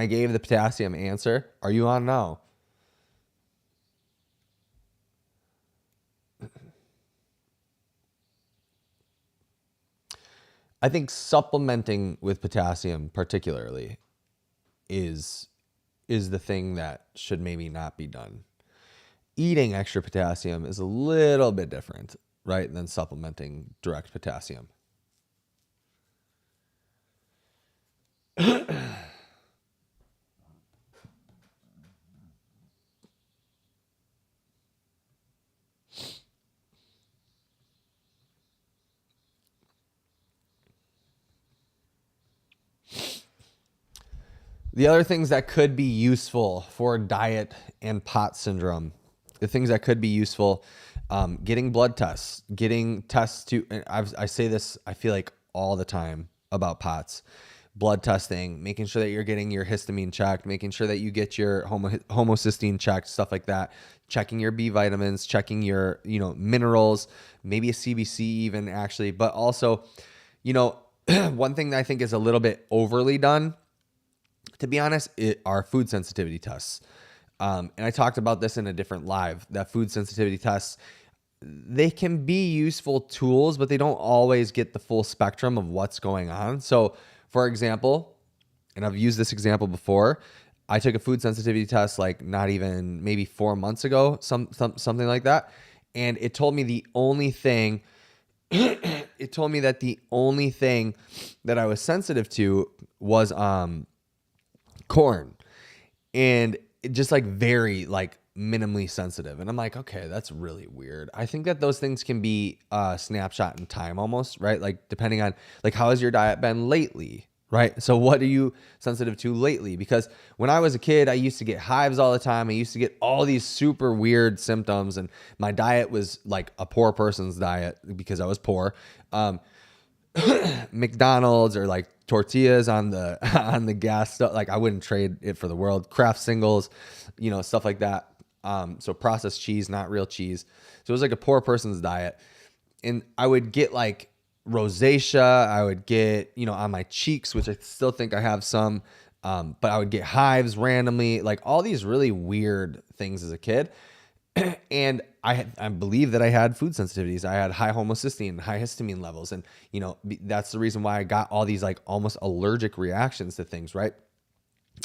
S1: gave the potassium answer? Are you on now? I think supplementing with potassium particularly is the thing that should maybe not be done. Eating extra potassium is a little bit different, right, than supplementing direct potassium. The other things that could be useful for diet and POTS syndrome, the things that could be useful, getting blood tests, getting tests to, I say this, I feel like all the time about POTS, blood testing, making sure that you're getting your histamine checked, making sure that you get your homocysteine checked, stuff like that, checking your B vitamins, checking your, minerals, maybe a CBC even actually, but also, one thing that I think is a little bit overly done, to be honest, are food sensitivity tests. And I talked about this in a different live, that food sensitivity tests, they can be useful tools, but they don't always get the full spectrum of what's going on. So, for example, and I've used this example before, I took a food sensitivity test like not even maybe 4 months ago, something like that. And it told me the only thing, it told me that the only thing that I was sensitive to was corn, and it just like very like minimally sensitive. And I'm like, okay, that's really weird. I think that those things can be a snapshot in time almost, right? Like depending on like, how has your diet been lately, right? So what are you sensitive to lately? Because when I was a kid, I used to get hives all the time. I used to get all these super weird symptoms, and my diet was like a poor person's diet because I was poor. McDonald's or like tortillas on the gas stuff, like I wouldn't trade it for the world. Kraft singles, stuff like that. So processed cheese, not real cheese. So it was like a poor person's diet. And I would get like rosacea. I would get, on my cheeks, which I still think I have some, but I would get hives randomly, like all these really weird things as a kid. And I believe that I had food sensitivities. I had high homocysteine, high histamine levels. And, that's the reason why I got all these like almost allergic reactions to things, right?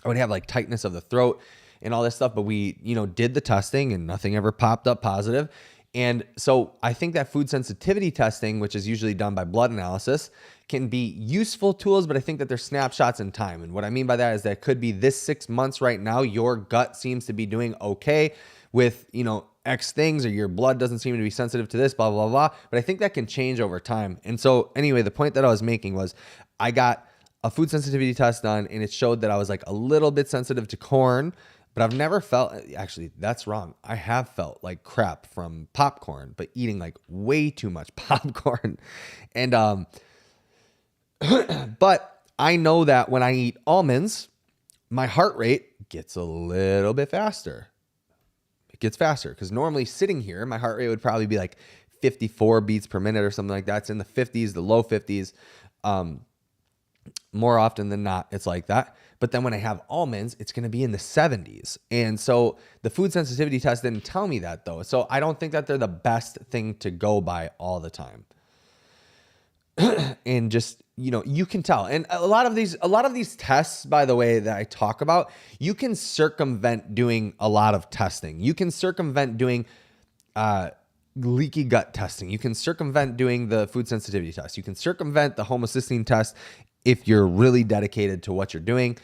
S1: I would have like tightness of the throat and all this stuff, but we, did the testing and nothing ever popped up positive. And so I think that food sensitivity testing, which is usually done by blood analysis, can be useful tools, but I think that they're snapshots in time. And what I mean by that is that it could be this 6 months right now, your gut seems to be doing okay with, X things, or your blood doesn't seem to be sensitive to this, blah, blah, blah. But I think that can change over time. And so anyway, the point that I was making was I got a food sensitivity test done, and it showed that I was like a little bit sensitive to corn, but I've never felt, actually, that's wrong. I have felt like crap from popcorn, but eating like way too much popcorn. And, but I know that when I eat almonds, my heart rate gets a little bit faster. It gets faster because normally sitting here, my heart rate would probably be like 54 beats per minute or something like that. It's in the 50s, the low 50s. More often than not, it's like that. But then when I have almonds, it's going to be in the 70s. And so the food sensitivity test didn't tell me that, though. So I don't think that they're the best thing to go by all the time. And just, you can tell. And a lot of these tests, by the way, that I talk about, you can circumvent doing a lot of testing. You can circumvent doing leaky gut testing. You can circumvent doing the food sensitivity test. You can circumvent the homocysteine test if you're really dedicated to what you're doing,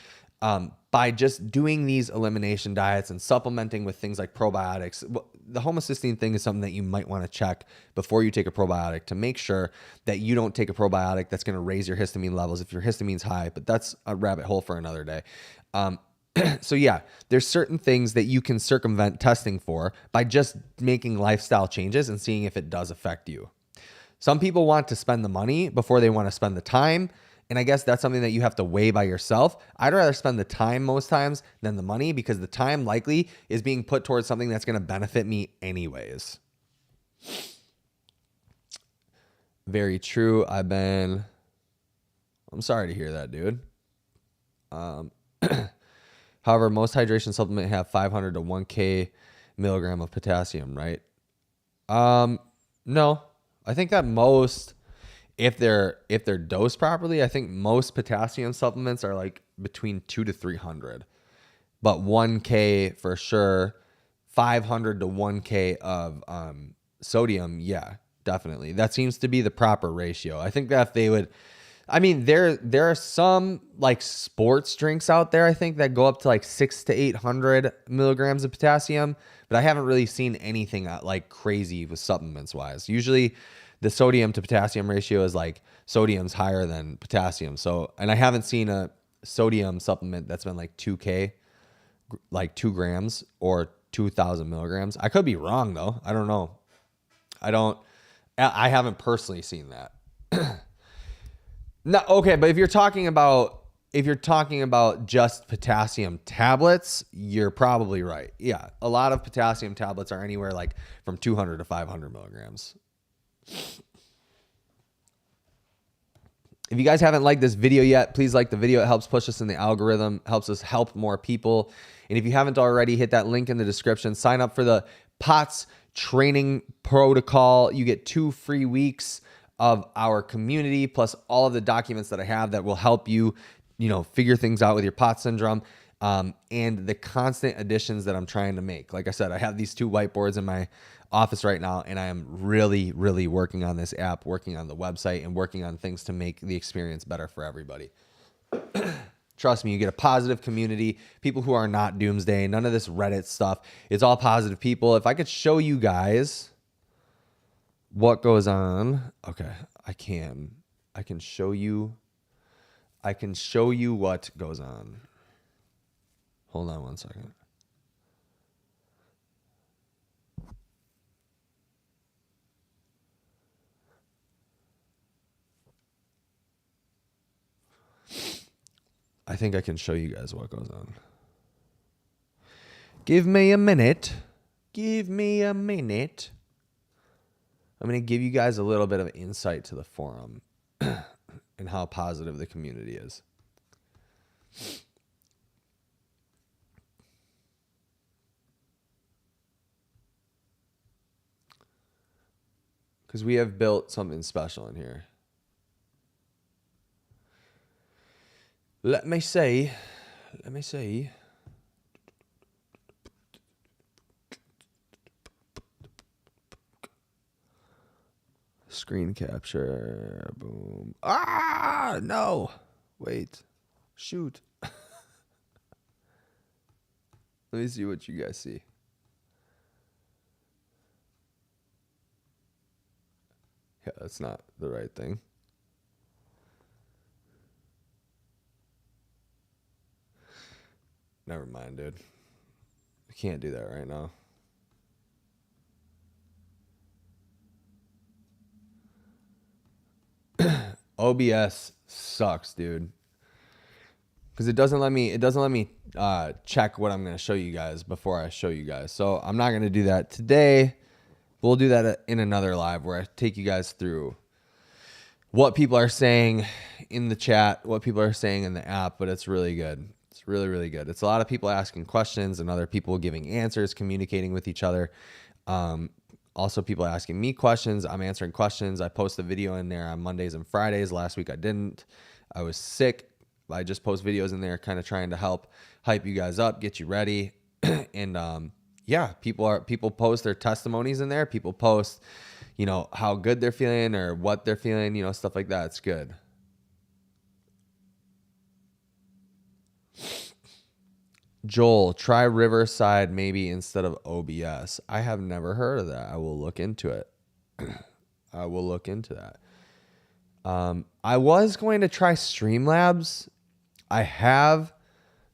S1: by just doing these elimination diets and supplementing with things like probiotics. The homocysteine thing is something that you might want to check before you take a probiotic to make sure that you don't take a probiotic that's going to raise your histamine levels if your histamine's high, but that's a rabbit hole for another day. So yeah, there's certain things that you can circumvent testing for by just making lifestyle changes and seeing if it does affect you. Some people want to spend the money before they want to spend the time. And I guess that's something that you have to weigh by yourself. I'd rather spend the time most times than the money, because the time likely is being put towards something that's going to benefit me anyways. Very true. I'm sorry to hear that, dude. However, most hydration supplements have 500 to 1K milligram of potassium, right? No, I think that most, if they're dosed properly, I think most potassium supplements are like between 2 to 300, but 1K for sure, 500 to 1K of sodium. Yeah, definitely. That seems to be the proper ratio. I think that if they would, there are some like sports drinks out there, I think, that go up to like 600 to 800 milligrams of potassium, but I haven't really seen anything like crazy with supplements wise. Usually the sodium to potassium ratio is like sodium's higher than potassium. So, and I haven't seen a sodium supplement that's been like 2K, like 2 grams or 2000 milligrams. I could be wrong though. I don't know. I haven't personally seen that. No, okay, but if you're talking about just potassium tablets, you're probably right. Yeah, a lot of potassium tablets are anywhere like from 200 to 500 milligrams. If you guys haven't liked this video yet, please like the video. It helps push us in the algorithm, helps us help more people. And if you haven't already, hit that link in the description. Sign up for the POTS training protocol. You get 2 free weeks of our community, plus all of the documents that I have that will help you, figure things out with your POTS syndrome, and the constant additions that I'm trying to make. Like I said, I have these 2 whiteboards in my office right now, and I am really, really working on this app, working on the website, and working on things to make the experience better for everybody. Trust me, you get a positive community, people who are not doomsday, none of this Reddit stuff. It's all positive people. If I could show you guys what goes on. Okay, I can show you what goes on. Hold on one second. I think I can show you guys what goes on. Give me a minute. I'm going to give you guys a little bit of insight to the forum and how positive the community is. Because we have built something special in here. Let me say. Screen capture. Boom. Ah, no. Wait. Shoot. Let me see what you guys see. Yeah, that's not the right thing. Never mind, dude. I can't do that right now. OBS sucks, dude. Because it doesn't let me check what I'm going to show you guys before I show you guys. So I'm not going to do that today. We'll do that in another live where I take you guys through what people are saying in the chat, what people are saying in the app, but it's really good. It's really, really good. It's a lot of people asking questions and other people giving answers, communicating with each other. Also, people asking me questions. I'm answering questions. I post a video in there on Mondays and Fridays. Last week I didn't. I was sick. I just post videos in there kind of trying to help hype you guys up, get you ready. And yeah, people post their testimonies in there. People post, how good they're feeling or what they're feeling, stuff like that. It's good. Joel, try Riverside maybe instead of OBS. I have never heard of that. I will look into it. I will look into that. I was going to try Streamlabs. I have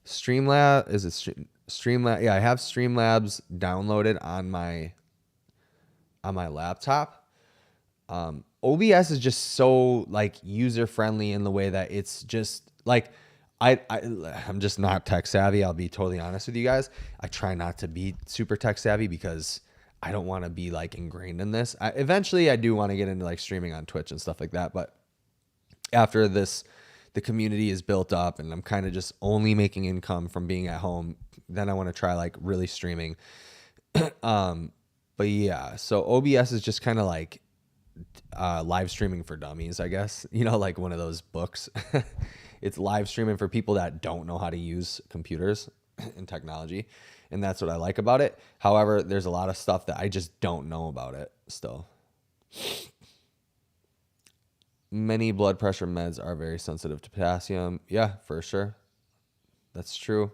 S1: Streamlabs. Is it Streamlabs? Yeah, I have Streamlabs downloaded on my laptop. OBS is just so like user friendly in the way that it's just like I'm just not tech savvy. I'll be totally honest with you guys. I try not to be super tech savvy because I don't want to be like ingrained in this. Eventually I do want to get into like streaming on Twitch and stuff like that. But after this, the community is built up and I'm kind of just only making income from being at home. Then I want to try like really streaming. But yeah, so OBS is just kind of like live streaming for dummies, I guess, like one of those books. It's live streaming for people that don't know how to use computers and technology. And that's what I like about it. However, there's a lot of stuff that I just don't know about it still. Many blood pressure meds are very sensitive to potassium. Yeah, for sure. That's true.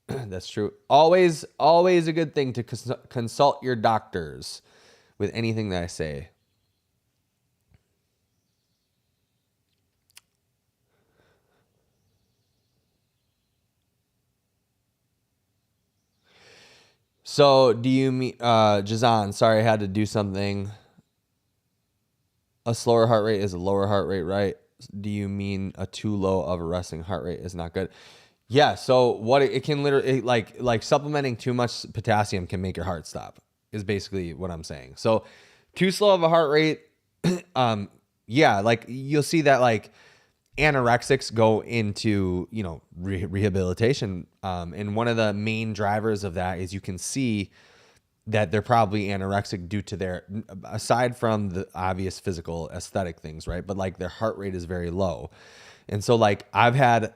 S1: That's true. Always a good thing to consult your doctors with anything that I say. So do you mean, Jazan, sorry, I had to do something. A slower heart rate is a lower heart rate, right? Do you mean a too low of a resting heart rate is not good? Yeah. So what it can literally like supplementing too much potassium can make your heart stop is basically what I'm saying. So too slow of a heart rate. Yeah. Like you'll see that like anorexics go into, rehabilitation. And one of the main drivers of that is you can see that they're probably anorexic due to their, aside from the obvious physical aesthetic things, right? But like their heart rate is very low. And so like I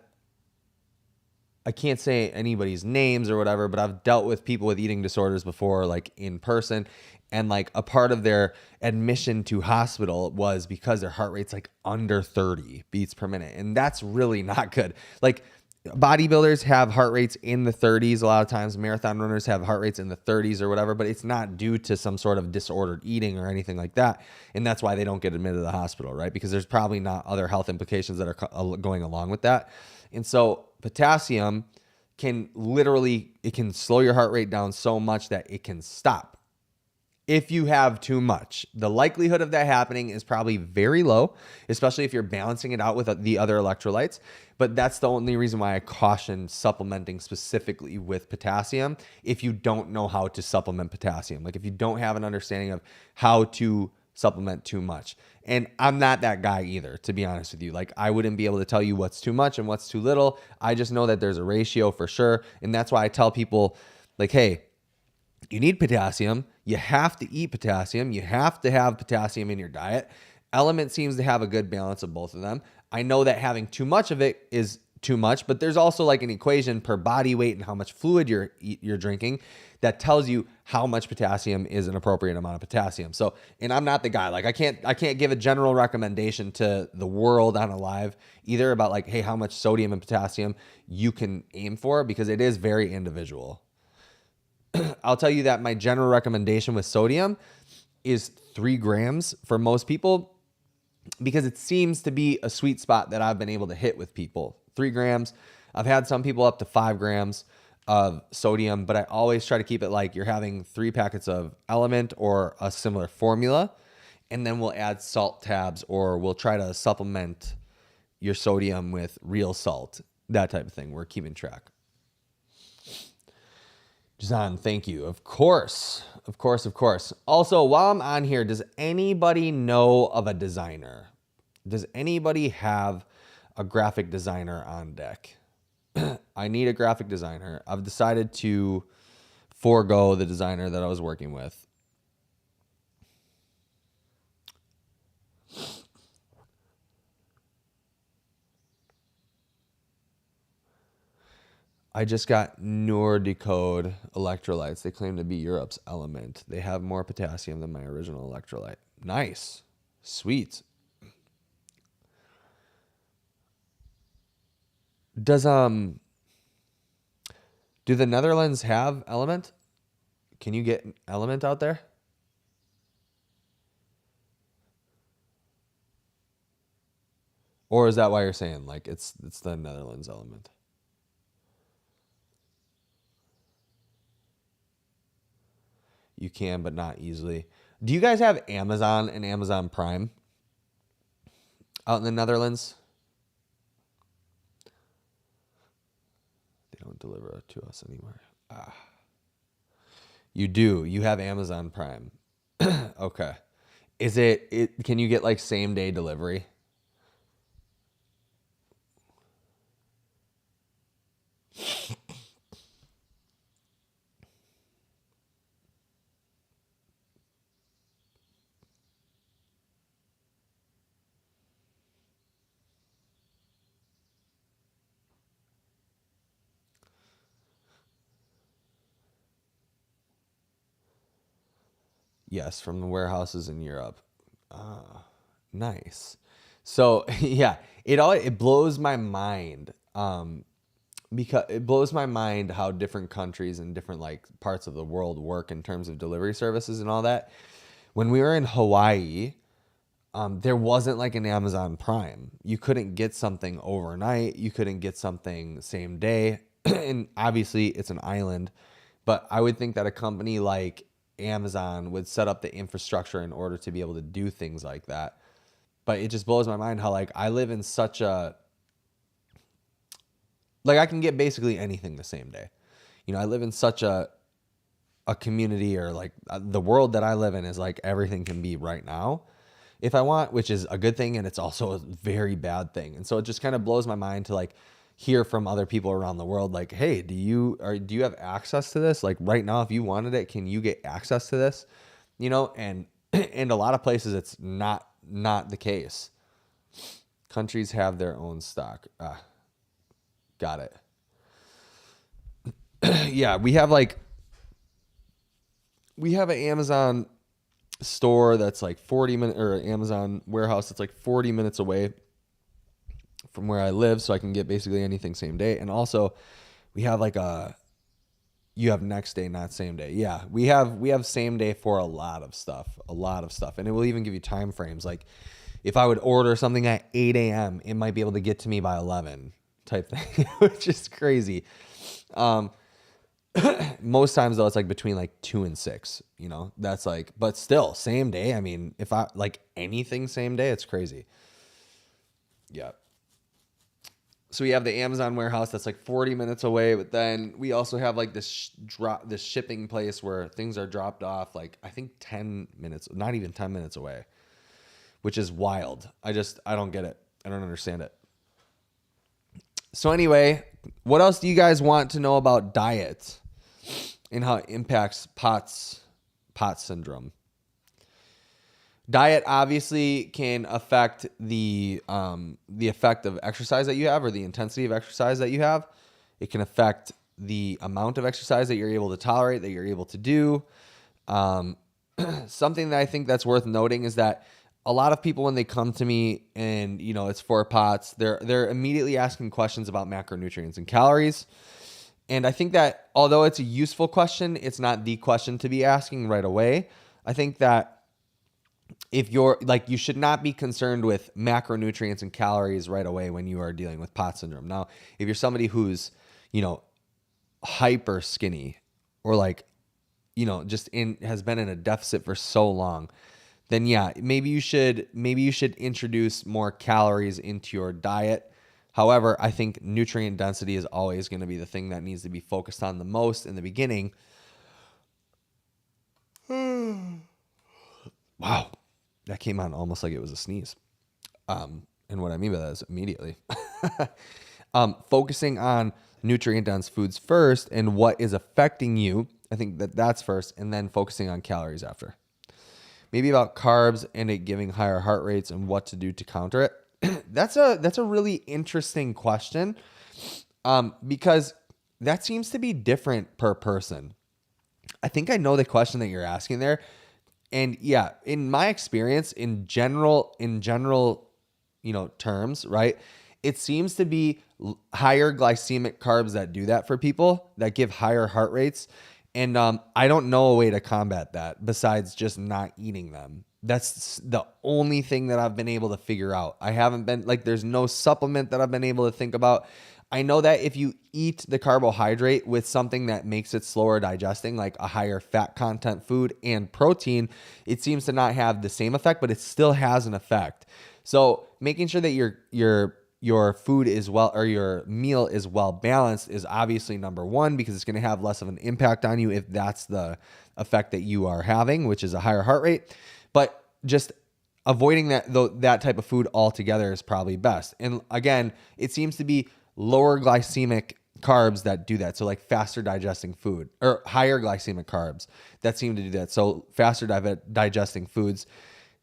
S1: can't say anybody's names or whatever, but I've dealt with people with eating disorders before, like in person. And like a part of their admission to hospital was because their heart rate's like under 30 beats per minute. And that's really not good. Like bodybuilders have heart rates in the 30s. A lot of times marathon runners have heart rates in the 30s or whatever, but it's not due to some sort of disordered eating or anything like that. And that's why they don't get admitted to the hospital, right? Because there's probably not other health implications that are going along with that. And so potassium can it can slow your heart rate down so much that it can stop. If you have too much, the likelihood of that happening is probably very low, especially if you're balancing it out with the other electrolytes. But that's the only reason why I caution supplementing specifically with potassium if you don't know how to supplement potassium. Like if you don't have an understanding of how to supplement too much. And I'm not that guy either, to be honest with you. Like I wouldn't be able to tell you what's too much and what's too little. I just know that there's a ratio for sure. And that's why I tell people like, hey, you need potassium. You have to eat potassium. You have to have potassium in your diet. Element seems to have a good balance of both of them. I know that having too much of it is too much, but there's also like an equation per body weight and how much fluid you're drinking that tells you how much potassium is an appropriate amount of potassium. So, and I'm not the guy, like I can't give a general recommendation to the world on a live either about like, hey, how much sodium and potassium you can aim for, because it is very individual. I'll tell you that my general recommendation with sodium is 3 grams for most people, because it seems to be a sweet spot that I've been able to hit with people. 3 grams. I've had some people up to 5 grams of sodium, but I always try to keep it like you're having 3 packets of Element or a similar formula, and then we'll add salt tabs, or we'll try to supplement your sodium with real salt, that type of thing. We're keeping track. John, thank you. Of course. Also, while I'm on here, does anybody know of a designer? Does anybody have a graphic designer on deck? I need a graphic designer. I've decided to forego the designer that I was working with. I just got Nordicode electrolytes. They claim to be Europe's Element. They have more potassium than my original electrolyte. Nice. Sweet. Do the Netherlands have Element? Can you get Element out there? Or is that why you're saying like it's the Netherlands Element? You can, but not easily. Do you guys have Amazon and Amazon Prime out in the Netherlands? They don't deliver it to us anymore. You do. You have Amazon Prime. Okay. Is it can you get like same day delivery? Yes, from the warehouses in Europe. Nice. So yeah, it blows my mind. Because it blows my mind how different countries and different like parts of the world work in terms of delivery services and all that. When we were in Hawaii, there wasn't like an Amazon Prime. You couldn't get something overnight. You couldn't get something same day. And obviously it's an island, but I would think that a company like Amazon would set up the infrastructure in order to be able to do things like that. But it just blows my mind how like I live in such a, like I can get basically anything the same day. You know, I live in such a community, or like the world that I live in is like everything can be right now if I want, which is a good thing, and it's also a very bad thing. And so it just kind of blows my mind to like hear from other people around the world like, hey, do you have access to this? Like right now, if you wanted it, can you get access to this? You know, and in a lot of places it's not the case. Countries have their own stock. Got it. Yeah, we have an Amazon store that's like 40 minutes, or Amazon warehouse that's like 40 minutes away from where I live, so I can get basically anything same day. And also we have like you have next day, not same day. Yeah, we have same day for a lot of stuff, and it will even give you time frames. Like if I would order something at 8 a.m., it might be able to get to me by 11 type thing, which is crazy. Most times though, it's like between like 2 and 6, you know, that's like, but still same day. I mean, if I like anything same day, it's crazy. Yeah. So we have the Amazon warehouse that's like 40 minutes away, but then we also have like this shipping place where things are dropped off like I think 10 minutes, not even 10 minutes away, which is wild. I don't get it. I don't understand it. So anyway, what else do you guys want to know about diet and how it impacts POTS syndrome? Diet obviously can affect the effect of exercise that you have, or the intensity of exercise that you have. It can affect the amount of exercise that you're able to tolerate, that you're able to do. Something that I think that's worth noting is that a lot of people, when they come to me and, you know, it's for POTS, they're immediately asking questions about macronutrients and calories. And I think that although it's a useful question, it's not the question to be asking right away. I think that if you're like, you should not be concerned with macronutrients and calories right away when you are dealing with POTS syndrome. Now, if you're somebody who's, hyper skinny, or like, just has been in a deficit for so long, then yeah, maybe you should introduce more calories into your diet. However, I think nutrient density is always going to be the thing that needs to be focused on the most in the beginning. Wow. That came on almost like it was a sneeze. And what I mean by that is immediately. Focusing on nutrient dense foods first and what is affecting you. I think that's first, and then focusing on calories after. Maybe about carbs and it giving higher heart rates and what to do to counter it. That's a really interesting question, because that seems to be different per person. I think I know the question that you're asking there. And yeah, in my experience, in general, terms, right? It seems to be higher glycemic carbs that do that for people, that give higher heart rates. And I don't know a way to combat that besides just not eating them. That's the only thing that I've been able to figure out. I haven't been there's no supplement that I've been able to think about. I know that if you eat the carbohydrate with something that makes it slower digesting, like a higher fat content food and protein, it seems to not have the same effect, but it still has an effect. So making sure that your food is or your meal is well balanced is obviously number one, because it's going to have less of an impact on you if that's the effect that you are having, which is a higher heart rate. But just avoiding that type of food altogether is probably best. And again, it seems to be lower glycemic carbs that do that. So like faster digesting food, or higher glycemic carbs that seem to do that. So faster digesting foods.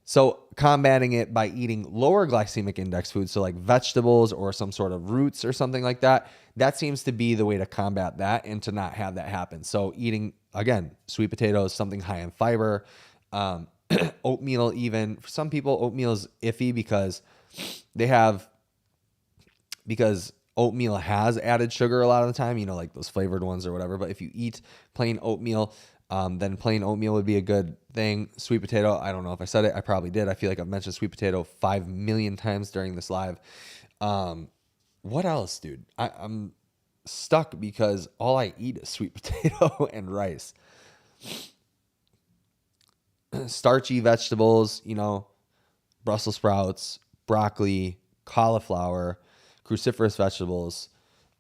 S1: So combating it by eating lower glycemic index foods, so like vegetables or some sort of roots or something like that, that seems to be the way to combat that and to not have that happen. So eating, again, sweet potatoes, something high in fiber, oatmeal even. For some people, oatmeal is iffy because oatmeal has added sugar a lot of the time, like those flavored ones or whatever. But if you eat plain oatmeal, then plain oatmeal would be a good thing. Sweet potato, I don't know if I said it. I probably did. I feel like I've mentioned sweet potato 5 million times during this live. What else, dude? I'm stuck because all I eat is sweet potato and rice. Starchy vegetables, Brussels sprouts, broccoli, cauliflower, cruciferous vegetables.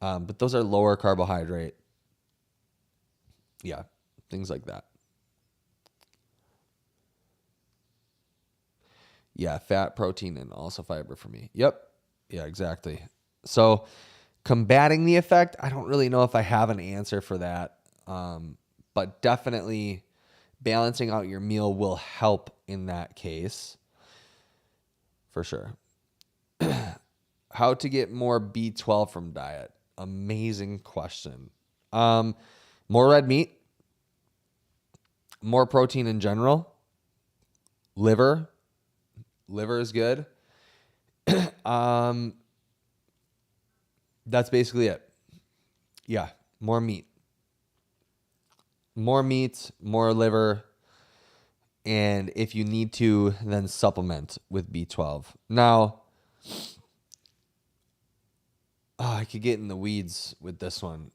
S1: But those are lower carbohydrate. Yeah, things like that. Yeah, fat, protein, and also fiber for me. Yep. Yeah, exactly. So combating the effect, I don't really know if I have an answer for that. But definitely balancing out your meal will help in that case. For sure. How to get more B12 from diet? Amazing question. More red meat, more protein in general, liver is good. That's basically it. Yeah, more meat, more liver, and if you need to, then supplement with B12. Now, I could get in the weeds with this one.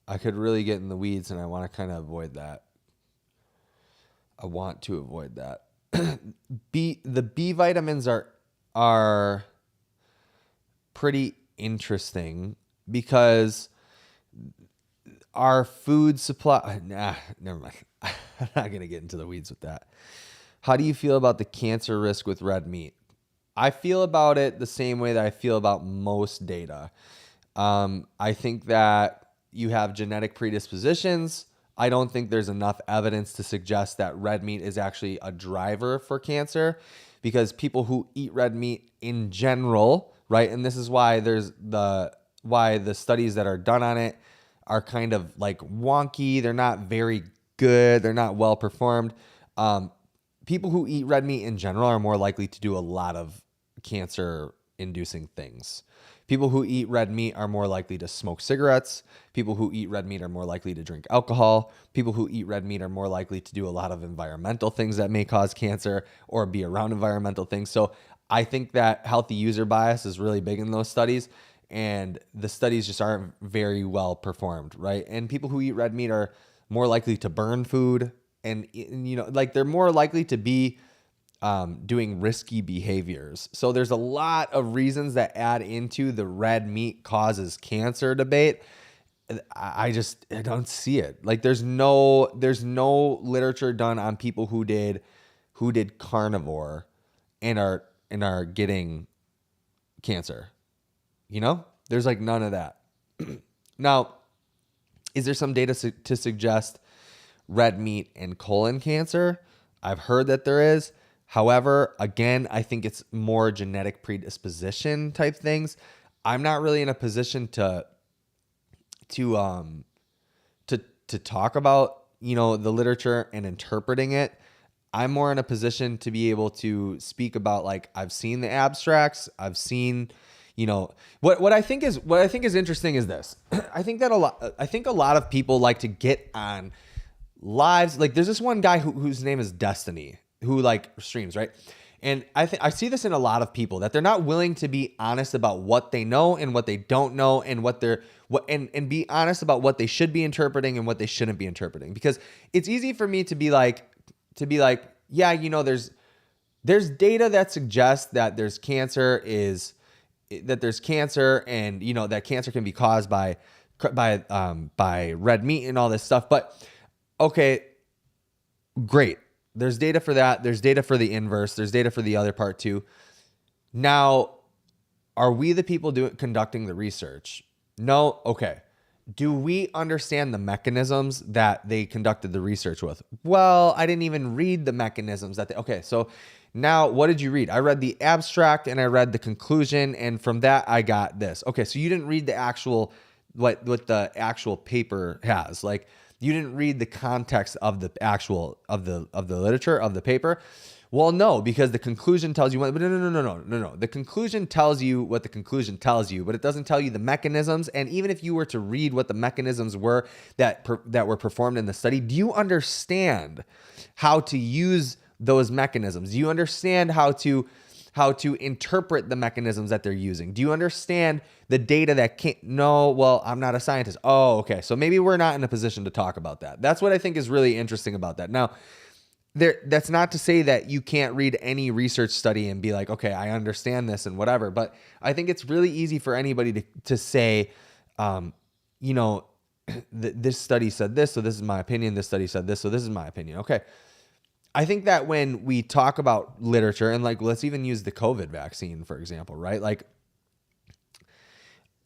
S1: I could really get in the weeds, and I want to kind of avoid that. The B vitamins are pretty interesting because our food supply. Never mind. I'm not gonna get into the weeds with that. How do you feel about the cancer risk with red meat? I feel about it the same way that I feel about most data. I think that you have genetic predispositions. I don't think there's enough evidence to suggest that red meat is actually a driver for cancer, because people who eat red meat in general, right? And this is why why the studies that are done on it are kind of like wonky. They're not very good. They're not well performed. People who eat red meat in general are more likely to do a lot of cancer inducing things. People who eat red meat are more likely to smoke cigarettes. People who eat red meat are more likely to drink alcohol. People who eat red meat are more likely to do a lot of environmental things that may cause cancer or be around environmental things. So I think that healthy user bias is really big in those studies, and the studies just aren't very well performed, right? And people who eat red meat are more likely to burn food, and like they're more likely to be doing risky behaviors. So there's a lot of reasons that add into the red meat causes cancer debate. I don't see it. Like there's no literature done on people who did carnivore and are getting cancer. There's like none of that. Now, is there some data to suggest red meat and colon cancer? I've heard that there is. However, again, I think it's more genetic predisposition type things. I'm not really in a position to talk about, the literature and interpreting it. I'm more in a position to be able to speak about, like, I've seen the abstracts. I've seen, what I think is interesting is this. I think a lot of people like to get on lives. Like there's this one guy whose name is Destiny, who like streams, right? And I see this in a lot of people, that they're not willing to be honest about what they know and what they don't know, and and be honest about what they should be interpreting and what they shouldn't be interpreting. Because it's easy for me to be like, yeah, there's data that suggests that there's cancer, and that cancer can be caused by red meat and all this stuff. But okay, great. There's data for that. There's data for the inverse. There's data for the other part too. Now, are we the people conducting the research? No. Okay. Do we understand the mechanisms that they conducted the research with? Well, I didn't even read the mechanisms okay. So now what did you read? I read the abstract and I read the conclusion, and from that I got this. Okay. So you didn't read the actual, what the actual paper has. Like, you didn't read the context of the actual of the literature of the paper. Well, no, because the conclusion tells you what. But no. The conclusion tells you what the conclusion tells you, but it doesn't tell you the mechanisms. And even if you were to read what the mechanisms were that were performed in the study, do you understand how to use those mechanisms? Do you understand how to interpret the mechanisms that they're using? Do you understand the data that can't? No, well, I'm not a scientist. Oh, okay. So maybe we're not in a position to talk about that. That's what I think is really interesting about that. Now, that's not to say that you can't read any research study and be like, okay, I understand this and whatever. But I think it's really easy for anybody to say, this study said this, so this is my opinion. This study said this, so this is my opinion. Okay. I think that when we talk about literature, and like, let's even use the COVID vaccine, for example, right? Like,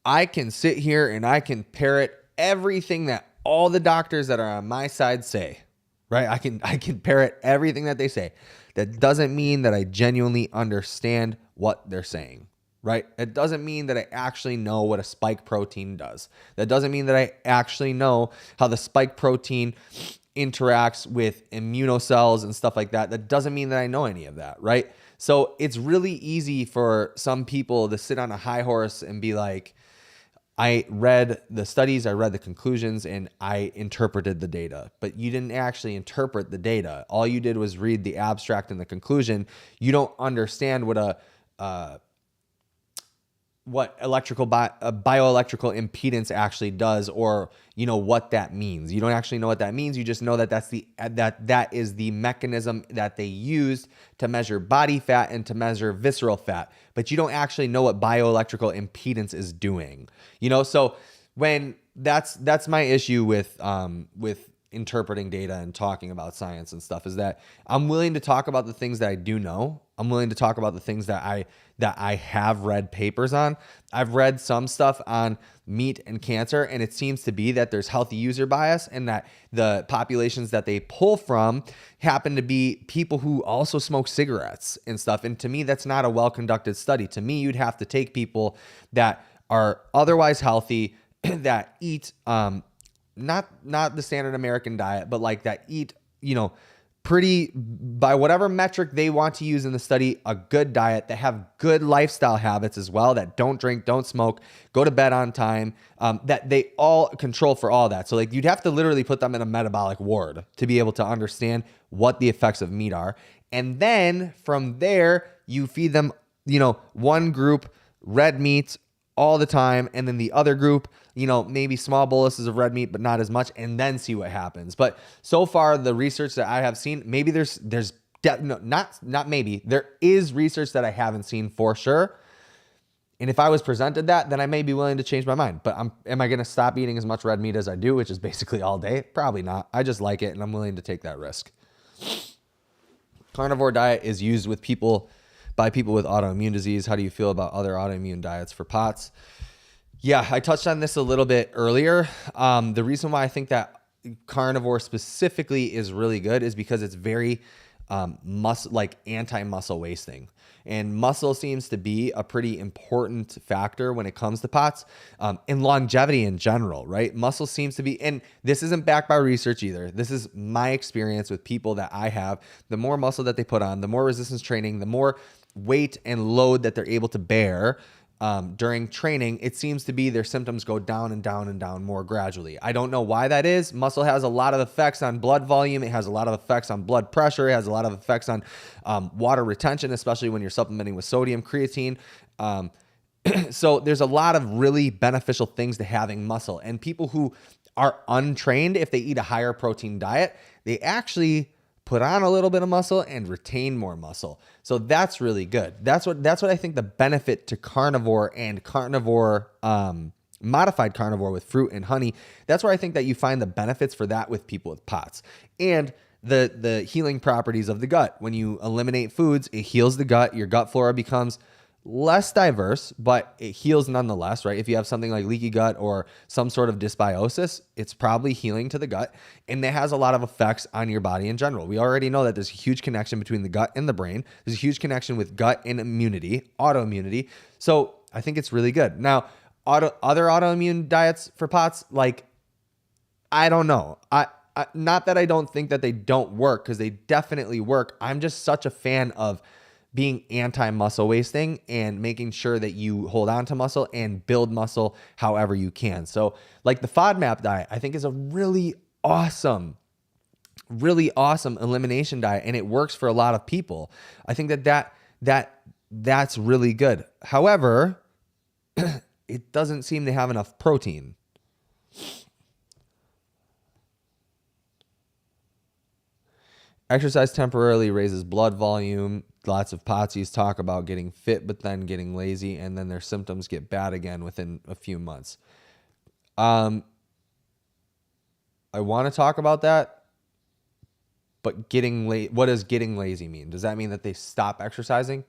S1: I can sit here and I can parrot everything that all the doctors that are on my side say, right? I can parrot everything that they say. That doesn't mean that I genuinely understand what they're saying, right? It doesn't mean that I actually know what a spike protein does. That doesn't mean that I actually know how the spike protein interacts with immunocells and stuff like that. That doesn't mean that I know any of that, right? So it's really easy for some people to sit on a high horse and be like, I read the studies, I read the conclusions, and I interpreted the data. But you didn't actually interpret the data. All you did was read the abstract and the conclusion. You don't understand what bioelectrical impedance actually does, or what that means. You don't actually know what that means. You just know that that is the mechanism that they used to measure body fat and to measure visceral fat, but you don't actually know what bioelectrical impedance is doing. So when that's my issue with interpreting data and talking about science and stuff, is that I'm willing to talk about the things that I do know. I'm willing to talk about the things that I have read papers on. I've read some stuff on meat and cancer, and it seems to be that there's healthy user bias, and that the populations that they pull from happen to be people who also smoke cigarettes and stuff. And to me, that's not a well-conducted study. To me, you'd have to take people that are otherwise healthy, that eat not the standard American diet, but like that eat, pretty, by whatever metric they want to use in the study, a good diet, that have good lifestyle habits as well, that don't drink, don't smoke, go to bed on time, that they all control for all that. So like you'd have to literally put them in a metabolic ward to be able to understand what the effects of meat are. And then from there, you feed them, one group red meat all the time, and then the other group, maybe small boluses of red meat, but not as much, and then see what happens. But so far, the research that I have seen, maybe there is research that I haven't seen for sure. And if I was presented that, then I may be willing to change my mind. But am I going to stop eating as much red meat as I do, which is basically all day? Probably not. I just like it, and I'm willing to take that risk. Carnivore diet is used by people with autoimmune disease. How do you feel about other autoimmune diets for POTS? Yeah, I touched on this a little bit earlier. The reason why I think that carnivore specifically is really good is because it's very anti-muscle wasting. And muscle seems to be a pretty important factor when it comes to POTS and longevity in general, right? Muscle seems to be, and this isn't backed by research either. This is my experience with people that I have. The more muscle that they put on, the more resistance training, the more weight and load that they're able to bear during training, it seems to be their symptoms go down and down and down more gradually. I don't know why that is. Muscle has a lot of effects on blood volume. It has a lot of effects on blood pressure. It has a lot of effects on water retention, especially when you're supplementing with sodium, creatine. So there's a lot of really beneficial things to having muscle. And people who are untrained, if they eat a higher protein diet, they actually put on a little bit of muscle and retain more muscle. So that's really good. That's what I think the benefit to carnivore and modified carnivore with fruit and honey. That's where I think that you find the benefits for that with people with POTS. And the healing properties of the gut. When you eliminate foods, it heals the gut. Your gut flora becomes less diverse, but it heals nonetheless, right? If you have something like leaky gut or some sort of dysbiosis, it's probably healing to the gut, and it has a lot of effects on your body in general. We already know that there's a huge connection between the gut and the brain. There's a huge connection with gut and immunity, autoimmunity. So I think it's really good. Now, other autoimmune diets for POTS, like, I don't know. Not that I don't think that they don't work, because they definitely work. I'm just such a fan of being anti-muscle wasting and making sure that you hold on to muscle and build muscle however you can. So like the FODMAP diet, I think is a really awesome elimination diet, and it works for a lot of people. I think that's really good. However, it doesn't seem to have enough protein. Exercise temporarily raises blood volume. Lots of POTSies talk about getting fit, but then getting lazy, and then their symptoms get bad again within a few months. I want to talk about that, but what does getting lazy mean? Does that mean that they stop exercising?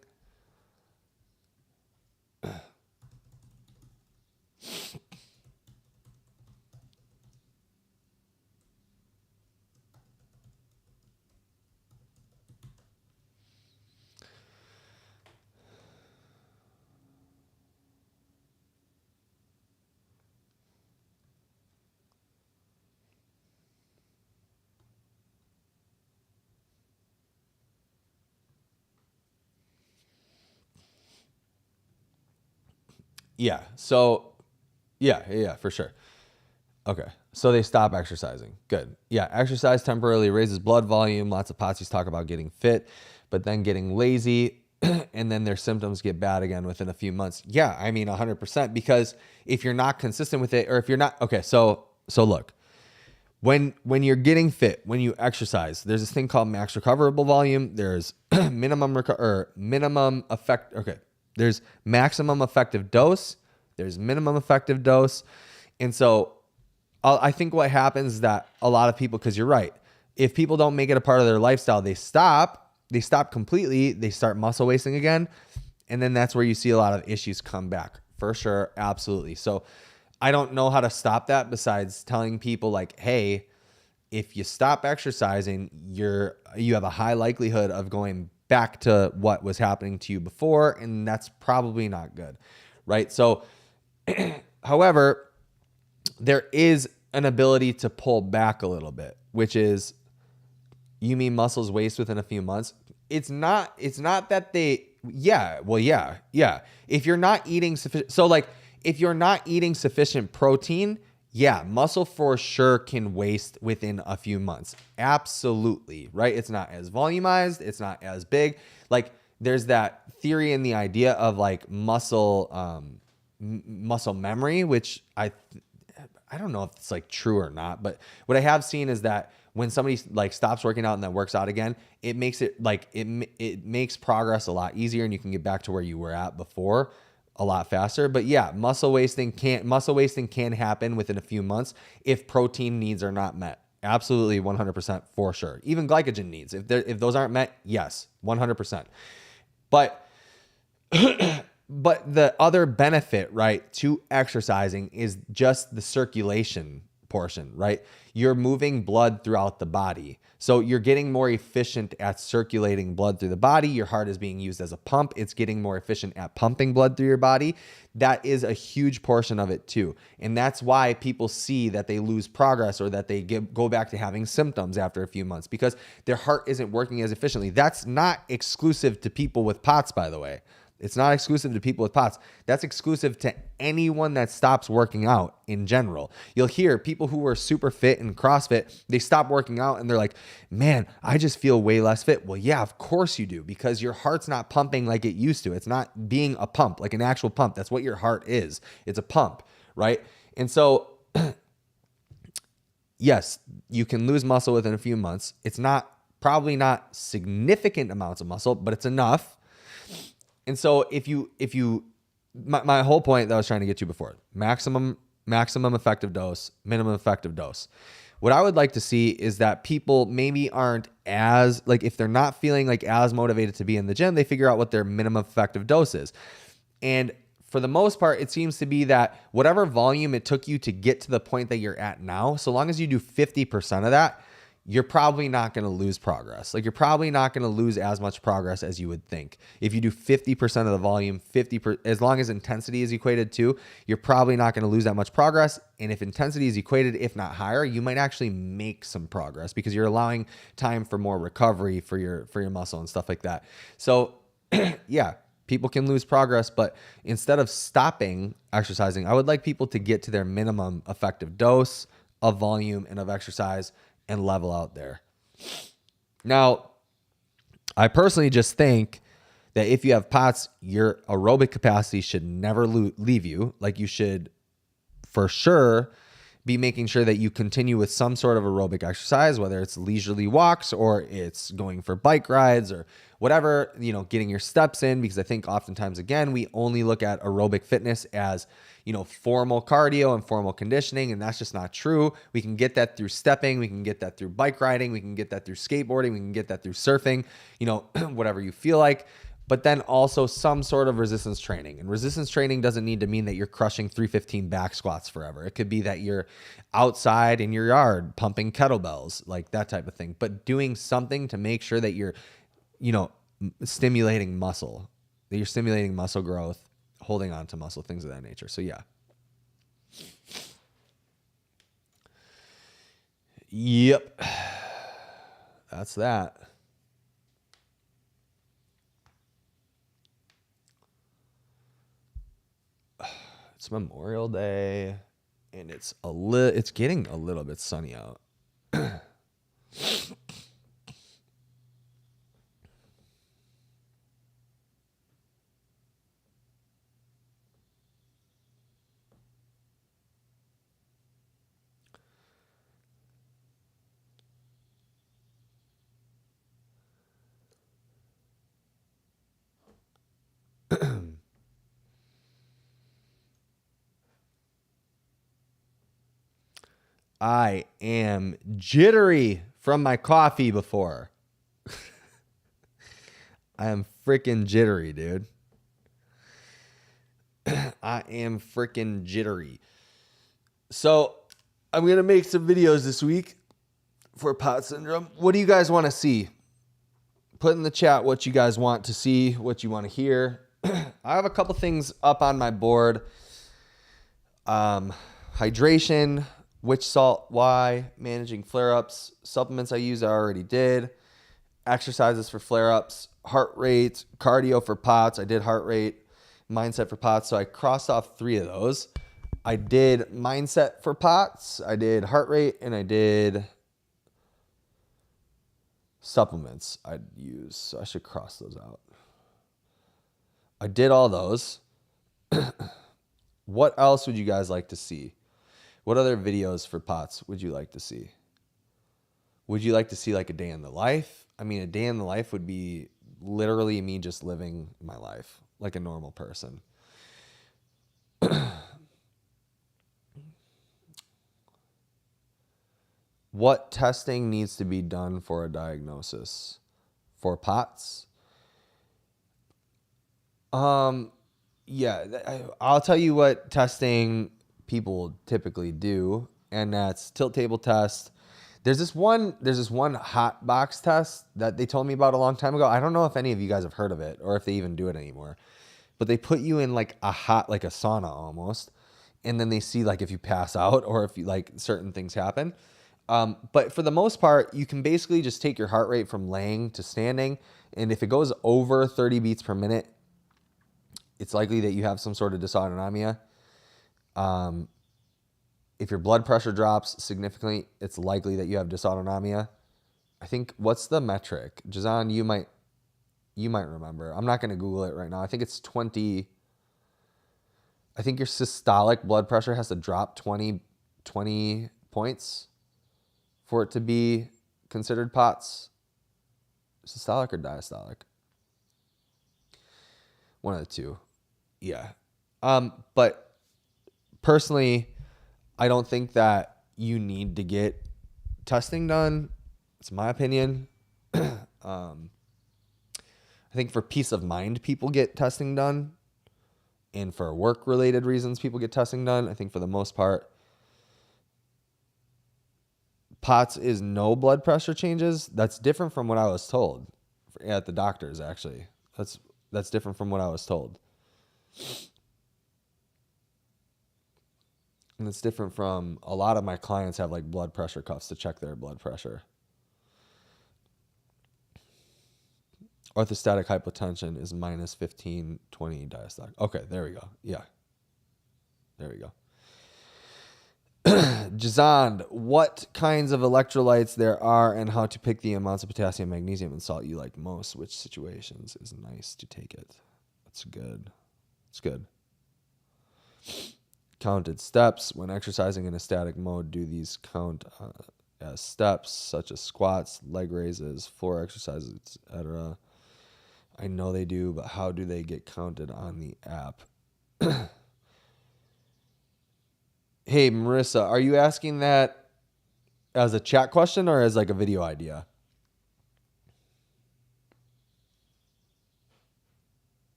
S1: Yeah. So, yeah, for sure. Okay. So they stop exercising. Good. Yeah. Exercise temporarily raises blood volume. Lots of POTSies talk about getting fit, but then getting lazy, and then their symptoms get bad again within a few months. Yeah. I mean, 100%, because if you're not consistent with it, or if you're not, okay. So look, when you're getting fit, when you exercise, there's this thing called max recoverable volume. There's minimum effect. Okay. There's maximum effective dose. There's minimum effective dose. And so I think what happens is that a lot of people, because you're right, if people don't make it a part of their lifestyle, they stop completely, they start muscle wasting again. And then that's where you see a lot of issues come back, for sure. Absolutely. So I don't know how to stop that besides telling people like, hey, if you stop exercising, you have a high likelihood of going back to what was happening to you before, and that's probably not good, right? So, however, there is an ability to pull back a little bit, which is, You mean muscles waste within a few months? It's not that they, yeah, well, yeah. If you're not eating sufficient, so like if you're not eating sufficient protein, yeah, muscle for sure can waste within a few months. Absolutely, right? It's not as volumized, it's not as big. Like there's that theory and the idea of like muscle memory, which I don't know if it's like true or not, but what I have seen is that when somebody like stops working out and then works out again, it makes it like it makes progress a lot easier, and you can get back to where you were at before a lot faster. But yeah, muscle wasting can happen within a few months if protein needs are not met. Absolutely, 100% for sure. Even glycogen needs, if those aren't met, yes, 100%. But the other benefit, right, to exercising is just the circulation portion, right? You're moving blood throughout the body. So you're getting more efficient at circulating blood through the body. Your heart is being used as a pump. It's getting more efficient at pumping blood through your body. That is a huge portion of it too. And that's why people see that they lose progress or that they go back to having symptoms after a few months, because their heart isn't working as efficiently. That's not exclusive to people with POTS, by the way. It's not exclusive to people with POTS. That's exclusive to anyone that stops working out in general. You'll hear people who were super fit in CrossFit, they stop working out and they're like, man, I just feel way less fit. Well, yeah, of course you do, because your heart's not pumping like it used to. It's not being a pump, like an actual pump. That's what your heart is. It's a pump, right? And so, yes, you can lose muscle within a few months. It's probably not significant amounts of muscle, but it's enough. And so my whole point that I was trying to get to before, maximum effective dose, minimum effective dose. What I would like to see is that people maybe aren't as, like, if they're not feeling like as motivated to be in the gym, they figure out what their minimum effective dose is. And for the most part, it seems to be that whatever volume it took you to get to the point that you're at now, so long as you do 50% of that, you're probably not going to lose progress. Like, you're probably not going to lose as much progress as you would think. If you do 50% of the volume, as long as intensity is equated to, you're probably not going to lose that much progress. And if intensity is equated, if not higher, you might actually make some progress because you're allowing time for more recovery for your muscle and stuff like that. So yeah, people can lose progress, but instead of stopping exercising, I would like people to get to their minimum effective dose of volume and of exercise and level out there. Now, I personally just think that if you have POTS, your aerobic capacity should never leave you. Like, you should for sure be making sure that you continue with some sort of aerobic exercise, whether it's leisurely walks or it's going for bike rides or whatever, getting your steps in, because I think oftentimes, again, we only look at aerobic fitness as, formal cardio and formal conditioning, and that's just not true. We can get that through stepping, we can get that through bike riding, we can get that through skateboarding, we can get that through surfing, whatever you feel like. But then also some sort of resistance training. And resistance training doesn't need to mean that you're crushing 315 back squats forever. It could be that you're outside in your yard pumping kettlebells, like that type of thing. But doing something to make sure that you're, stimulating muscle, that you're stimulating muscle growth, holding on to muscle, things of that nature. So yeah. Yep. That's that. It's Memorial Day, and it's getting a little bit sunny out. I am jittery from my coffee before. I am freaking jittery, dude. I am freaking jittery. So I'm going to make some videos this week for POTS syndrome. What do you guys want to see? Put in the chat what you guys want to see, what you want to hear. I have a couple things up on my board. Hydration, Which salt, why, managing flare-ups, supplements I use I already did, exercises for flare-ups, heart rate, cardio for POTS. I did heart rate, mindset for POTS. So I crossed off 3 of those. I did mindset for POTS, I did heart rate, and I did supplements I'd use. So I should cross those out. I did all those. What else would you guys like to see? What other videos for POTS would you like to see? Would you like to see like a day in the life? I mean, a day in the life would be literally me just living my life like a normal person. What testing needs to be done for a diagnosis for POTS? Yeah, I'll tell you what testing people typically do, and that's tilt table test. There's this one hot box test that they told me about a long time ago. I don't know if any of you guys have heard of it or if they even do it anymore, but they put you in like a sauna almost, and then they see like if you pass out or if you like certain things happen. But for the most part, you can basically just take your heart rate from laying to standing, and if it goes over 30 beats per minute, it's likely that you have some sort of dysautonomia. If your blood pressure drops significantly, it's likely that you have dysautonomia. I think, what's the metric? Jazan, you might remember. I'm not going to Google it right now. I think it's 20. I think your systolic blood pressure has to drop 20 points for it to be considered POTS. Systolic or diastolic? One of the two. Yeah. But personally, I don't think that you need to get testing done. It's my opinion. I think for peace of mind, people get testing done. And for work-related reasons, people get testing done. I think for the most part, POTS is no blood pressure changes. That's different from what I was told at the doctor's, actually. That's different from what I was told. And it's different from a lot of my clients have like blood pressure cuffs to check their blood pressure. Orthostatic hypotension is minus 15, 20 diastolic. Okay, there we go. Yeah. There we go. Jazand, what kinds of electrolytes there are and how to pick the amounts of potassium, magnesium, and salt you like most. Which situations is nice to take it? That's good. It's good. Counted steps. When exercising in a static mode, do these count as steps, such as squats, leg raises, floor exercises, etc.? I know they do, but how do they get counted on the app? Hey, Marissa, are you asking that as a chat question or as like a video idea?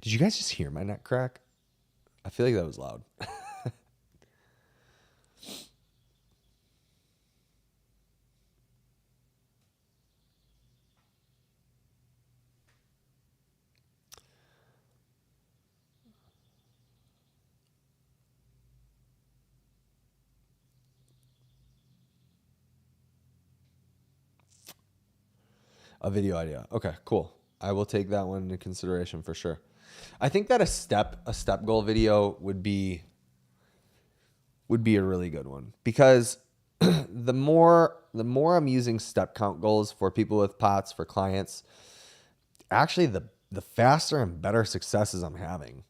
S1: Did you guys just hear my neck crack? I feel like that was loud. A video idea. Okay, cool. I will take that one into consideration for sure. I think that a step goal video would be a really good one, because the more I'm using step count goals for people with POTS, for clients, actually the faster and better successes I'm having.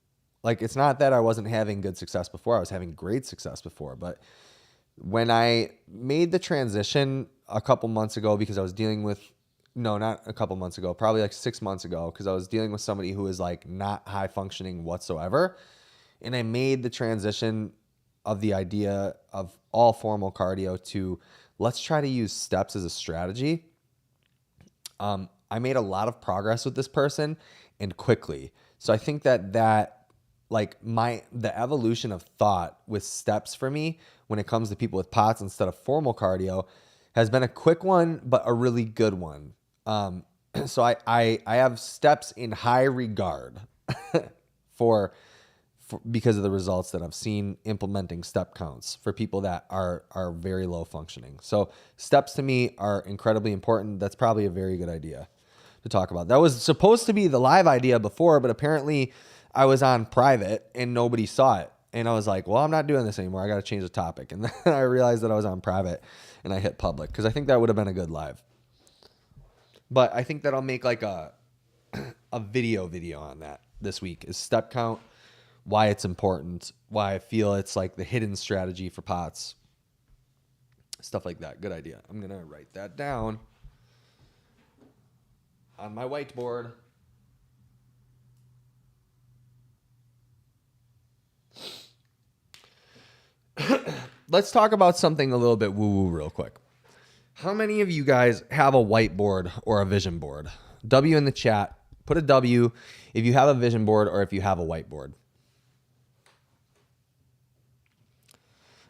S1: Like, it's not that I wasn't having good success before. I was having great success before, but when I made the transition a couple months ago, because I was dealing with, no, not a couple months ago, probably like 6 months ago, because I was dealing with somebody who was like not high functioning whatsoever. And I made the transition of the idea of all formal cardio to let's try to use steps as a strategy. I made a lot of progress with this person and quickly. So I think that like the evolution of thought with steps for me when it comes to people with POTS instead of formal cardio has been a quick one, but a really good one. So I have steps in high regard for because of the results that I've seen implementing step counts for people that are very low functioning. So steps to me are incredibly important. That's probably a very good idea to talk about. That was supposed to be the live idea before, but apparently I was on private and nobody saw it. And I was like, well, I'm not doing this anymore. I got to change the topic. And then I realized that I was on private and I hit public because I think that would have been a good live. But I think that I'll make like a video on that this week is step count, why it's important, why I feel it's like the hidden strategy for POTS, stuff like that. Good idea. I'm going to write that down on my whiteboard. Let's talk about something a little bit woo-woo real quick. How many of you guys have a whiteboard or a vision board? W in the chat. Put a W if you have a vision board or if you have a whiteboard.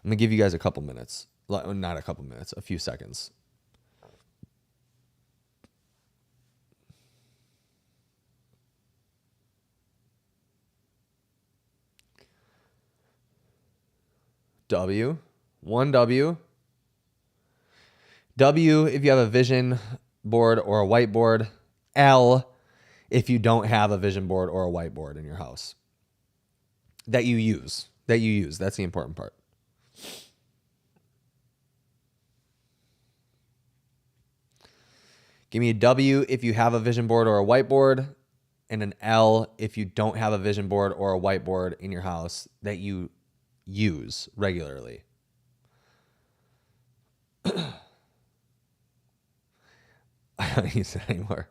S1: I'm going to give you guys a couple minutes. Not a couple minutes, a few seconds. W. One W. W if you have a vision board or a whiteboard. L if you don't have a vision board or a whiteboard in your house that you use. That's the important part. Give me a W if you have a vision board or a whiteboard, and an L if you don't have a vision board or a whiteboard in your house that you use regularly. I don't use it anymore.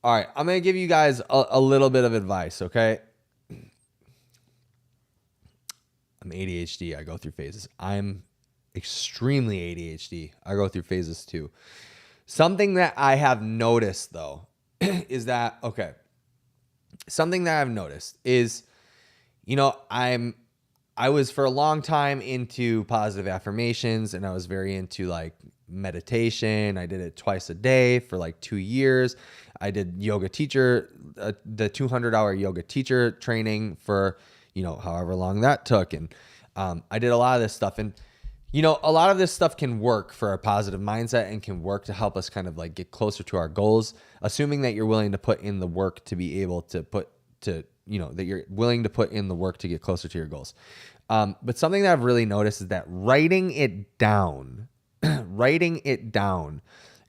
S1: All right, I'm going to give you guys a little bit of advice, okay? I'm ADHD. I go through phases. I'm extremely ADHD. I go through phases too. Something that I have noticed, though, is that, okay, something that I've noticed is, you know, I was for a long time into positive affirmations, and I was very into like meditation. I did it twice a day for like 2 years. I did yoga teacher, the 200-hour yoga teacher training for, you know, however long that took. And I did a lot of this stuff. And, you know, a lot of this stuff can work for a positive mindset and can work to help us kind of like get closer to our goals, assuming that you're willing to put in the work to be able to that you're willing to put in the work to get closer to your goals. But something that I've really noticed is that writing it down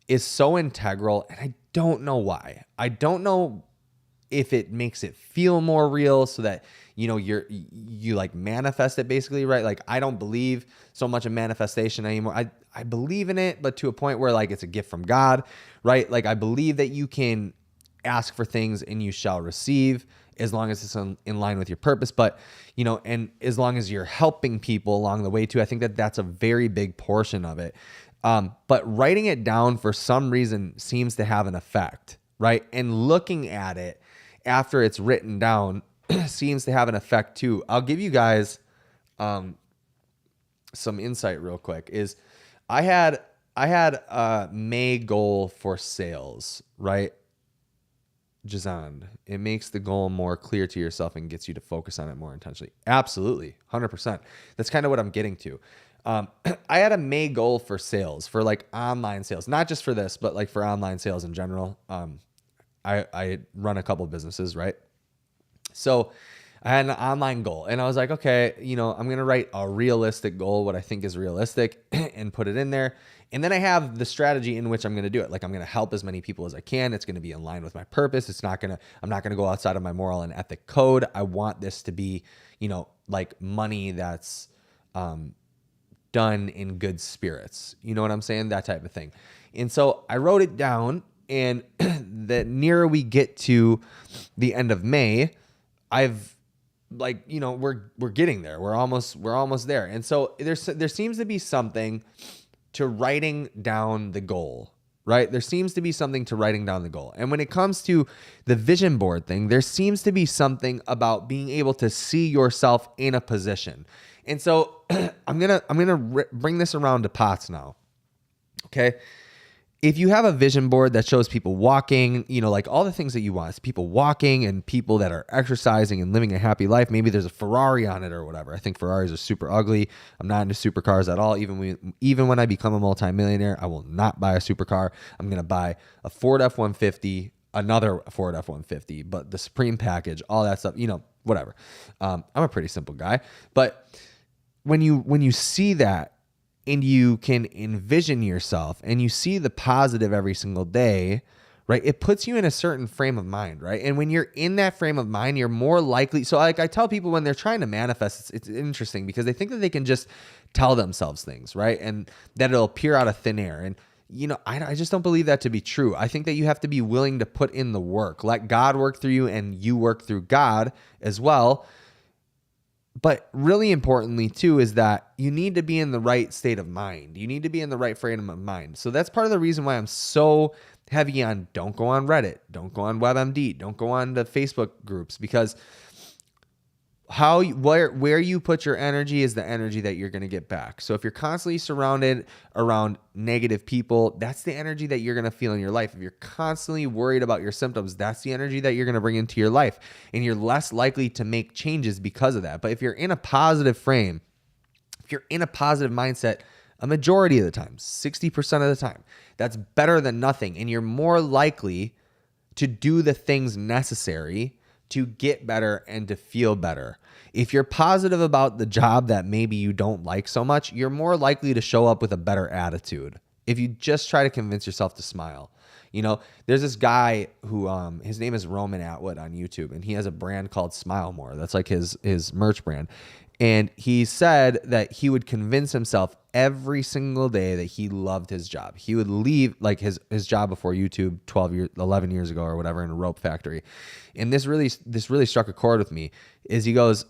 S1: is so integral, and I don't know why. I don't know if it makes it feel more real so that, you know, you like manifest it basically, right? Like, I don't believe so much in manifestation anymore. I believe in it, but to a point where like it's a gift from God, right? Like, I believe that you can ask for things and you shall receive as long as it's in line with your purpose. But, you know, and as long as you're helping people along the way too, I think that that's a very big portion of it. But writing it down for some reason seems to have an effect, right? And looking at it after it's written down seems to have an effect too. I'll give you guys some insight real quick. Is I had a May goal for sales, right? Jazan, it makes the goal more clear to yourself and gets you to focus on it more intentionally. Absolutely, 100%. That's kind of what I'm getting to. I had a May goal for sales, for like online sales, not just for this, but like for online sales in general. I run a couple businesses, right? So I had an online goal, and I was like, okay, you know, I'm going to write a realistic goal, what I think is realistic, and put it in there. And then I have the strategy in which I'm going to do it. Like, I'm going to help as many people as I can. It's going to be in line with my purpose. I'm not going to go outside of my moral and ethic code. I want this to be, you know, like money that's done in good spirits. You know what I'm saying? That type of thing. And so I wrote it down, and the nearer we get to the end of May, I've like, you know, we're getting there. We're almost there. And so there seems to be something to writing down the goal, right? There seems to be something to writing down the goal. And when it comes to the vision board thing, there seems to be something about being able to see yourself in a position. And so I'm going to bring this around to POTS now. Okay? if you have a vision board that shows people walking, like all the things that you want, it's people walking and people that are exercising and living a happy life. Maybe there's a Ferrari on it or whatever. I think Ferraris are super ugly. I'm not into supercars at all. Even when I become a multimillionaire, I will not buy a supercar. I'm going to buy a Ford F-150, another Ford F-150, but the Supreme package, all that stuff, whatever. I'm a pretty simple guy, but when you see that, and you can envision yourself and you see the positive every single day, right? It puts you in a certain frame of mind, right? And when you're in that frame of mind, you're more likely. So like I tell people when they're trying to manifest, it's interesting because they think that they can just tell themselves things, right? And that it'll appear out of thin air. And I just don't believe that to be true. I think that you have to be willing to put in the work, let God work through you and you work through God as well. But really importantly, too, is that you need to be in the right state of mind. You need to be in the right frame of mind. So that's part of the reason why I'm so heavy on don't go on Reddit, don't go on WebMD, don't go on the Facebook groups, because where you put your energy is the energy that you're going to get back. So if you're constantly surrounded around negative people, that's the energy that you're going to feel in your life. If you're constantly worried about your symptoms, that's the energy that you're going to bring into your life, and you're less likely to make changes because of that. But if you're in a positive frame, if you're in a positive mindset, a majority of the time, 60% of the time, that's better than nothing, and you're more likely to do the things necessary to get better and to feel better. If you're positive about the job that maybe you don't like so much, you're more likely to show up with a better attitude. If you just try to convince yourself to smile. There's this guy who his name is Roman Atwood on YouTube, and he has a brand called Smile More. That's like his merch brand. And he said that he would convince himself every single day that he loved his job. He would leave like his job before YouTube 11 years ago or whatever in a rope factory. And this really struck a chord with me is he goes,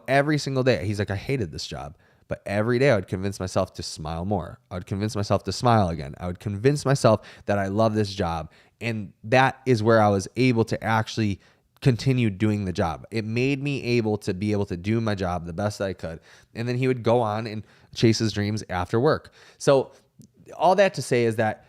S1: every single day, he's like, I hated this job. But every day I would convince myself to smile more. I would convince myself to smile again. I would convince myself that I love this job. And that is where I was able to actually continue doing the job. It made me able to do my job the best that I could. And then he would go on and chase his dreams after work. So all that to say is that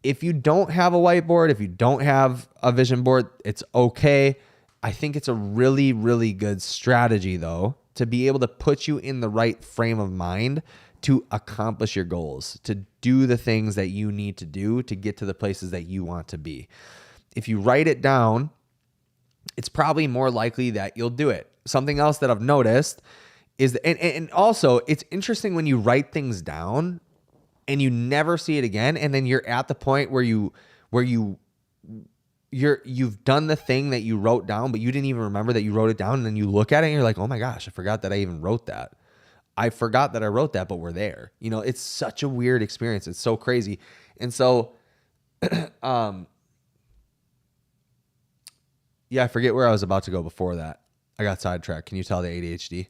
S1: if you don't have a whiteboard, if you don't have a vision board, it's okay. I think it's a really, really good strategy though, to be able to put you in the right frame of mind to accomplish your goals, to do the things that you need to do to get to the places that you want to be. If you write it down, it's probably more likely that you'll do it. Something else that I've noticed is, and also it's interesting when you write things down and you never see it again, and then you're at the point where you've done the thing that you wrote down, but you didn't even remember that you wrote it down, and then you look at it and you're like, oh my gosh, I forgot that I even wrote that. I forgot that I wrote that, but we're there. It's such a weird experience. It's so crazy. And so, yeah, I forget where I was about to go before that. I got sidetracked. Can you tell the ADHD?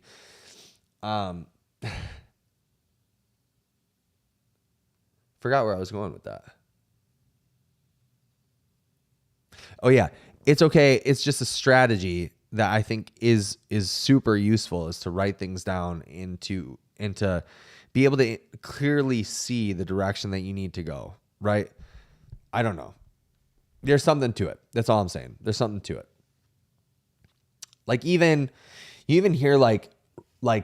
S1: Forgot where I was going with that. Oh yeah, it's okay. It's just a strategy that I think is super useful, is to write things down and to be able to clearly see the direction that you need to go, right? I don't know. There's something to it. That's all I'm saying. There's something to it. Like you even hear like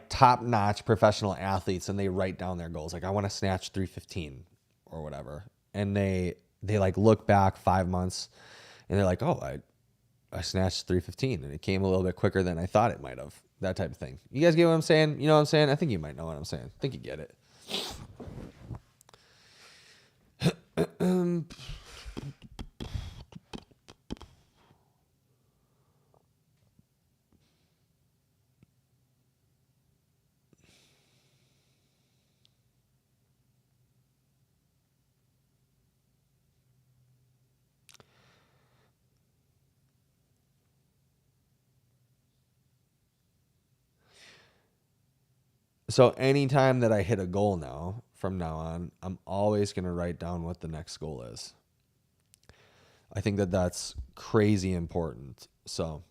S1: top-notch professional athletes, and they write down their goals. Like, I want to snatch 315 or whatever. And they like look back 5 months and they're like, oh, I snatched 315 and it came a little bit quicker than I thought it might have. That type of thing. You guys get what I'm saying? You know what I'm saying? I think you might know what I'm saying. I think you get it. So anytime that I hit a goal now, from now on, I'm always going to write down what the next goal is. I think that that's crazy important. So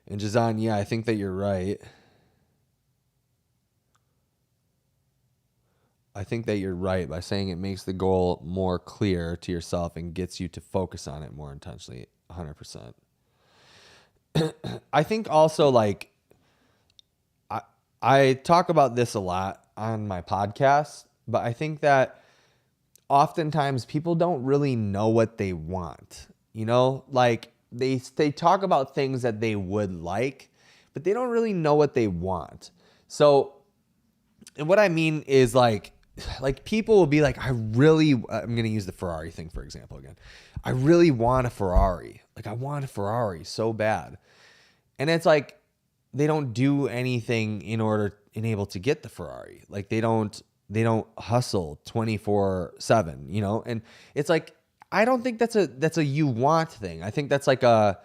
S1: And Jazan, yeah, I think that you're right. I think that you're right by saying it makes the goal more clear to yourself and gets you to focus on it more intentionally. 100%. I think also like I talk about this a lot on my podcast, but I think that oftentimes people don't really know what they want. You know, like they talk about things that they would like, but they don't really know what they want. So, and what I mean is like people will be like, I'm going to use the Ferrari thing for example again. I really want a Ferrari. Like I want a Ferrari so bad. And it's like they don't do anything in able to get the Ferrari. Like they don't hustle 24/7, you know? And it's like I don't think that's a you want thing. I think that's like a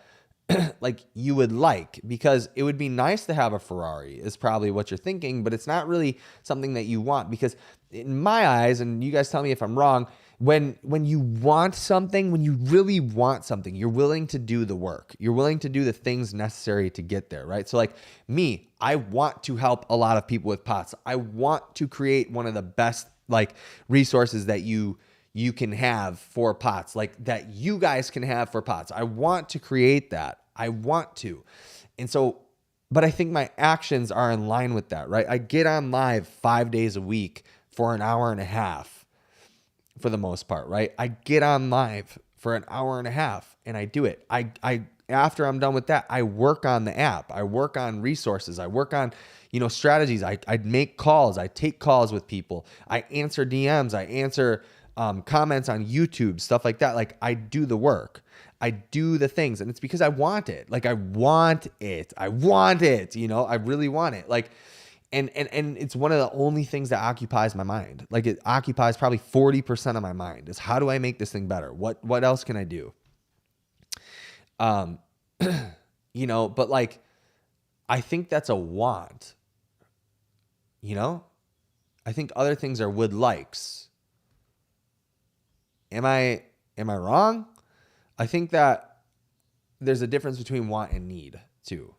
S1: like you would like, because it would be nice to have a Ferrari is probably what you're thinking, but it's not really something that you want, because in my eyes, and you guys tell me if I'm wrong, when you want something, when you really want something, you're willing to do the work. You're willing to do the things necessary to get there, right? So like me, I want to help a lot of people with pots. I want to create one of the best like resources that you can have for pots, like that you guys can have for pots. I want to create that. I want to. And so, but I think my actions are in line with that, right? I get on live 5 days a week for an hour and a half for the most part, right? I get on live for an hour and a half and I do it. I after I'm done with that, I work on the app. I work on resources. I work on, strategies. I make calls. I take calls with people. I answer DMs. I answer comments on YouTube, stuff like that. Like I do the work. I do the things, and it's because I want it. Like I want it. I want it. I really want it. Like, and it's one of the only things that occupies my mind. Like it occupies probably 40% of my mind is how do I make this thing better? What else can I do? But like, I think that's a want. I think other things are would likes. Am I wrong? I think that there's a difference between want and need too.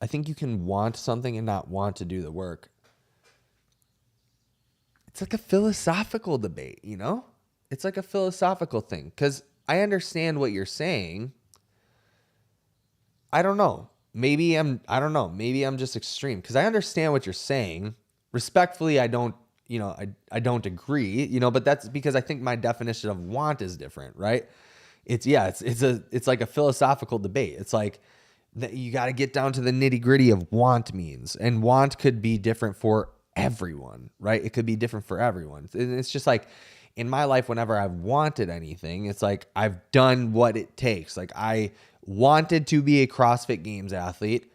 S1: I think you can want something and not want to do the work. It's like a philosophical debate, It's like a philosophical thing, because I understand what you're saying. I don't know. Maybe I'm just extreme, because I understand what you're saying. Respectfully, I don't agree, but that's because I think my definition of want is different, right? It's like a philosophical debate. It's like that you got to get down to the nitty gritty of want means, and want could be different for everyone, right? It could be different for everyone. And it's just like in my life, whenever I've wanted anything, it's like I've done what it takes. Like I wanted to be a CrossFit Games athlete.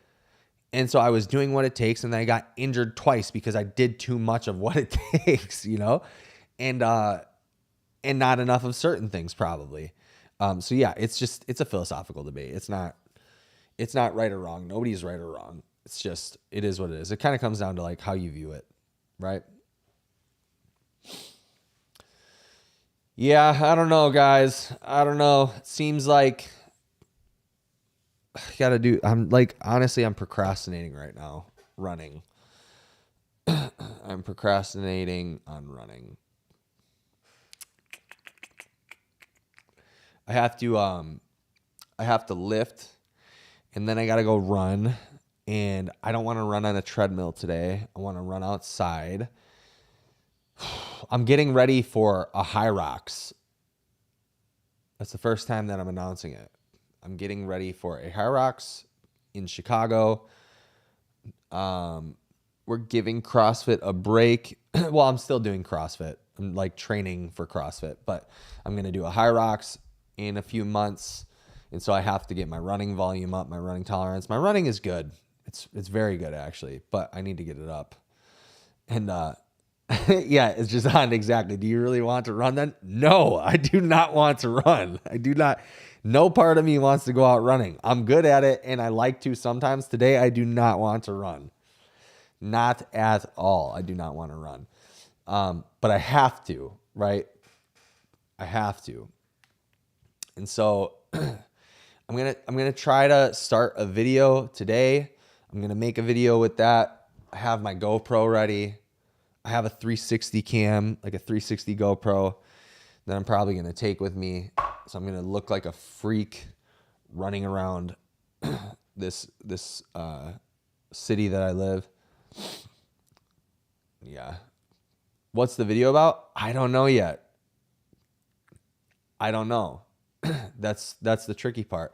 S1: And so I was doing what it takes, and then I got injured twice because I did too much of what it takes, and not enough of certain things probably. So yeah, it's a philosophical debate. It's not right or wrong. Nobody's right or wrong. It's just, it is what it is. It kind of comes down to like how you view it, right? Yeah, I don't know, guys. I don't know. It seems like honestly, I'm procrastinating right now, running. I'm procrastinating on running. I have to lift, and then I got to go run, and I don't want to run on a treadmill today. I want to run outside. I'm getting ready for a High Rocks. That's the first time that I'm announcing it. I'm getting ready for a High Rocks in Chicago. We're giving CrossFit a break. Well, I'm still doing CrossFit. I'm like training for CrossFit, but I'm going to do a High Rocks in a few months. And so I have to get my running volume up, my running tolerance. My running is good. It's very good actually, but I need to get it up. And yeah, it's just not exactly. Do you really want to run then? No, I do not want to run. I do not. No part of me wants to go out running. I'm good at it, and I like to sometimes. Today, I do not want to run. Not at all. I do not want to run. But I have to, right? I have to. And so I'm gonna try to start a video today. I'm gonna make a video with that. I have my GoPro ready. I have a 360 cam, like a 360 GoPro that I'm probably gonna take with me. So I'm gonna look like a freak running around this city that I live. Yeah. What's the video about? I don't know yet. I don't know. That's the tricky part.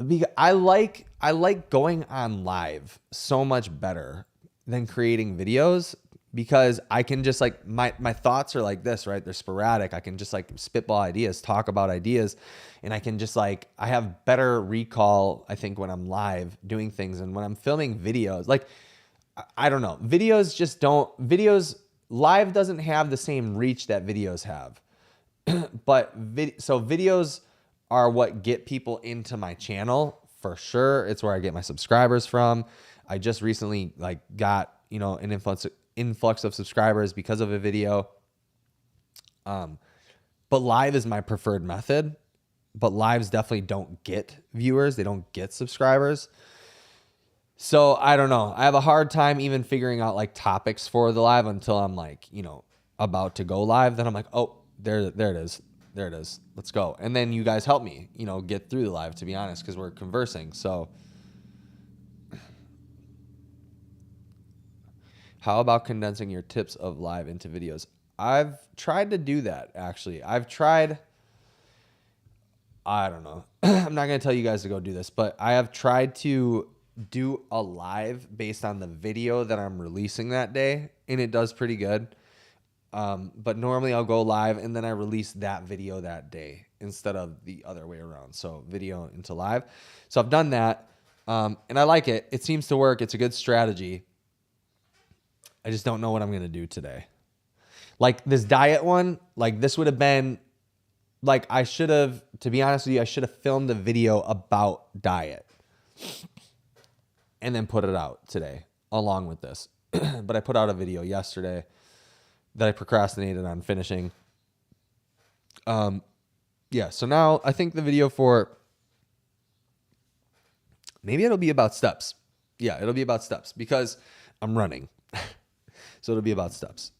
S1: Because I like going on live so much better than creating videos, because I can just like my thoughts are like this, right? They're sporadic. I can just like spitball ideas, talk about ideas, and I can just like I have better recall, I think, when I'm live doing things, and when I'm filming videos. Like I don't know. Videos live doesn't have the same reach that videos have. But so videos are what get people into my channel for sure. It's where I get my subscribers from. I just recently like got, an influx of subscribers because of a video. But live is my preferred method. But lives definitely don't get viewers. They don't get subscribers. So I don't know. I have a hard time even figuring out like topics for the live until I'm like, about to go live. Then I'm like, oh, there it is. There it is. Let's go. And then you guys help me, get through the live, to be honest, because we're conversing. So how about condensing your tips of live into videos? I've tried to do that, actually. I don't know. I'm not going to tell you guys to go do this, but I have tried to do a live based on the video that I'm releasing that day, and it does pretty good. But normally I'll go live and then I release that video that day instead of the other way around. So video into live. So I've done that. And I like it. It seems to work. It's a good strategy. I just don't know what I'm going to do today. Like this diet one, like this would have been like, to be honest with you, I should have filmed a video about diet and then put it out today along with this. But I put out a video yesterday that I procrastinated on finishing. Yeah, so now I think the video maybe it'll be about steps. Yeah, it'll be about steps because I'm running. So it'll be about steps.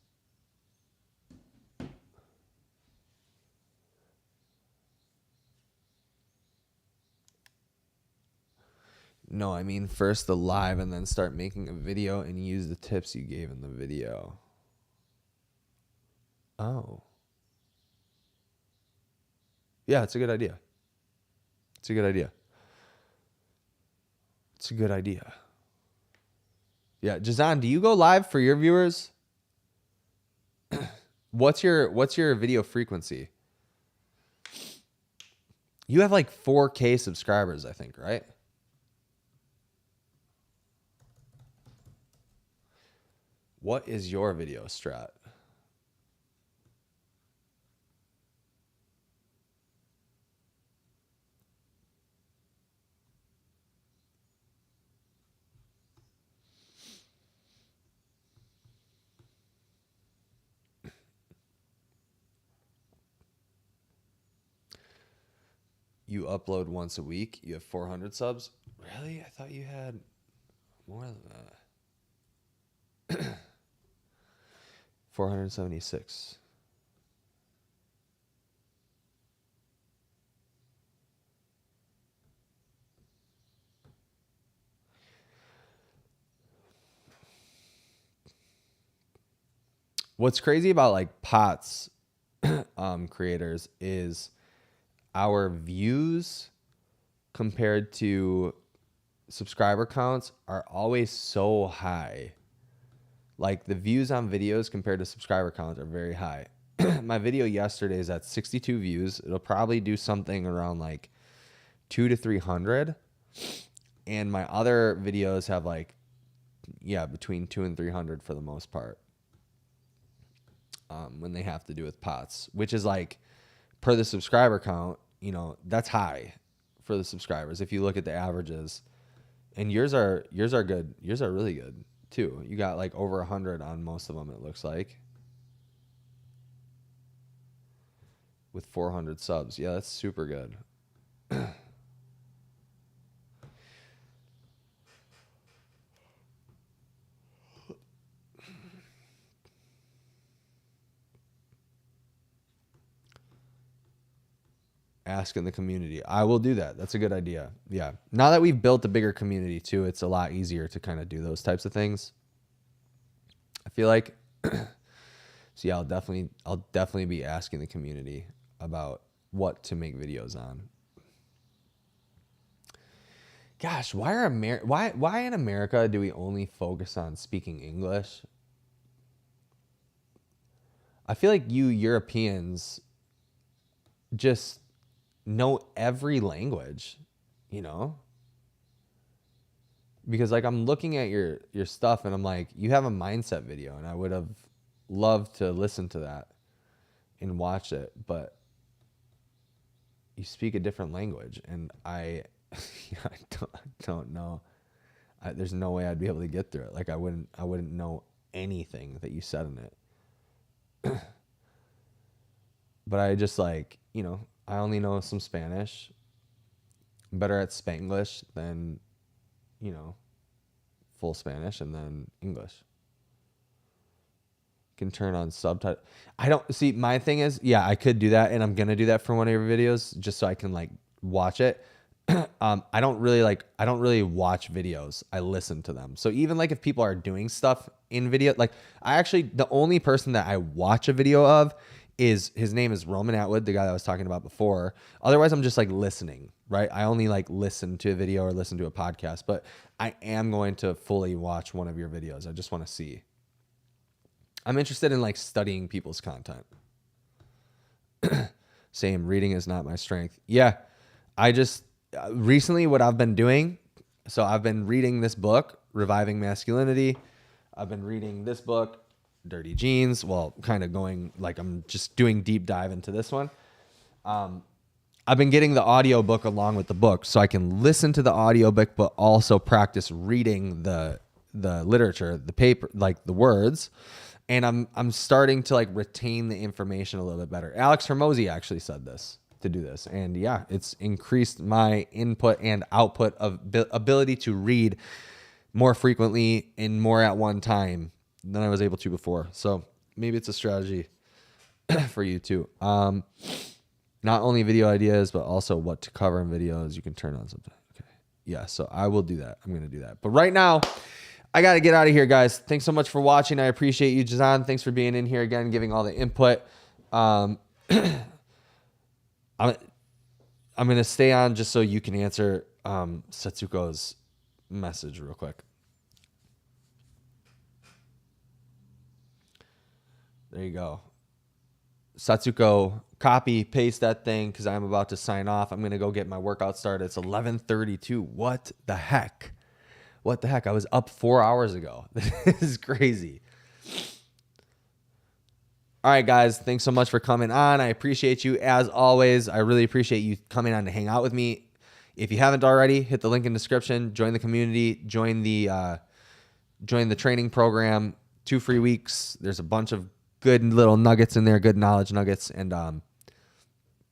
S1: No, I mean first the live and then start making a video and use the tips you gave in the video. Oh. Yeah, it's a good idea. It's a good idea. It's a good idea. Yeah, Jazan, do you go live for your viewers? What's your video frequency? You have like 4K subscribers, I think, right? What is your video strat? You upload once a week. You have 400 subs. Really? I thought you had more than that. 476. What's crazy about like POTS creators is our views compared to subscriber counts are always so high. Like the views on videos compared to subscriber counts are very high. My video yesterday is at 62 views. It'll probably do something around like 200 to 300. And my other videos have like, between 200 and 300 for the most part. When they have to do with POTS, which is like per the subscriber count, that's high for the subscribers. If you look at the averages, and yours are good. Yours are really good too. You got like over 100 on most of them. It looks like with 400 subs. Yeah, that's super good. Ask in the community. I will do that. That's a good idea. Yeah. Now that we've built a bigger community too, it's a lot easier to kind of do those types of things. I feel like, so yeah, I'll definitely be asking the community about what to make videos on. Gosh, why in America do we only focus on speaking English? I feel like you Europeans just know every language, you know? Because like I'm looking at your stuff and I'm like, you have a mindset video and I would have loved to listen to that and watch it, but you speak a different language and I don't know. There's no way I'd be able to get through it. Like I wouldn't know anything that you said in it. But I just like, you know, I only know some Spanish. I'm better at Spanglish than, you know, full Spanish and then English. Can turn on subtitles. I don't see, my thing is, yeah, I could do that and I'm going to do that for one of your videos just so I can like watch it. I don't really watch videos. I listen to them. So even like if people are doing stuff in video, like the only person that I watch a video of is, his name is Roman Atwood, the guy that I was talking about before. Otherwise I'm just like listening, right? I only like listen to a video or listen to a podcast, but I am going to fully watch one of your videos. I just want to see. I'm interested in like studying people's content. Same, reading is not my strength. Yeah. I just, recently what I've been doing, so I've been reading this book, Reviving Masculinity. I've been reading this book, Dirty Jeans. Well, kind of going like I'm just doing deep dive into this one. I've been getting the audio book along with the book so I can listen to the audio book, but also practice reading the literature, the paper, like the words. And I'm starting to like retain the information a little bit better. Alex Hormozy actually said this, to do this. And yeah, it's increased my input and output of ability to read more frequently and more at one time than I was able to before. So maybe it's a strategy for you too. Not only video ideas, but also what to cover in videos. You can turn on something. Okay. Yeah. So I will do that. I'm going to do that. But right now I got to get out of here, guys. Thanks so much for watching. I appreciate you, Jazan. Thanks for being in here again, giving all the input. I'm going to stay on just so you can answer Satsuko's message real quick. There you go. Satsuko, copy, paste that thing because I'm about to sign off. I'm going to go get my workout started. It's 11:32. What the heck? What the heck? I was up 4 hours ago. This is crazy. All right, guys. Thanks so much for coming on. I appreciate you as always. I really appreciate you coming on to hang out with me. If you haven't already, hit the link in the description. Join the community. Join the training program. 2 free weeks. There's a bunch of good little nuggets in there, good knowledge nuggets. And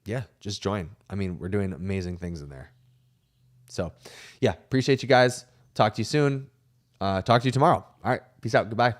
S1: yeah, just join. I mean, we're doing amazing things in there. So yeah, appreciate you guys. Talk to you soon. Talk to you tomorrow. All right. Peace out. Goodbye.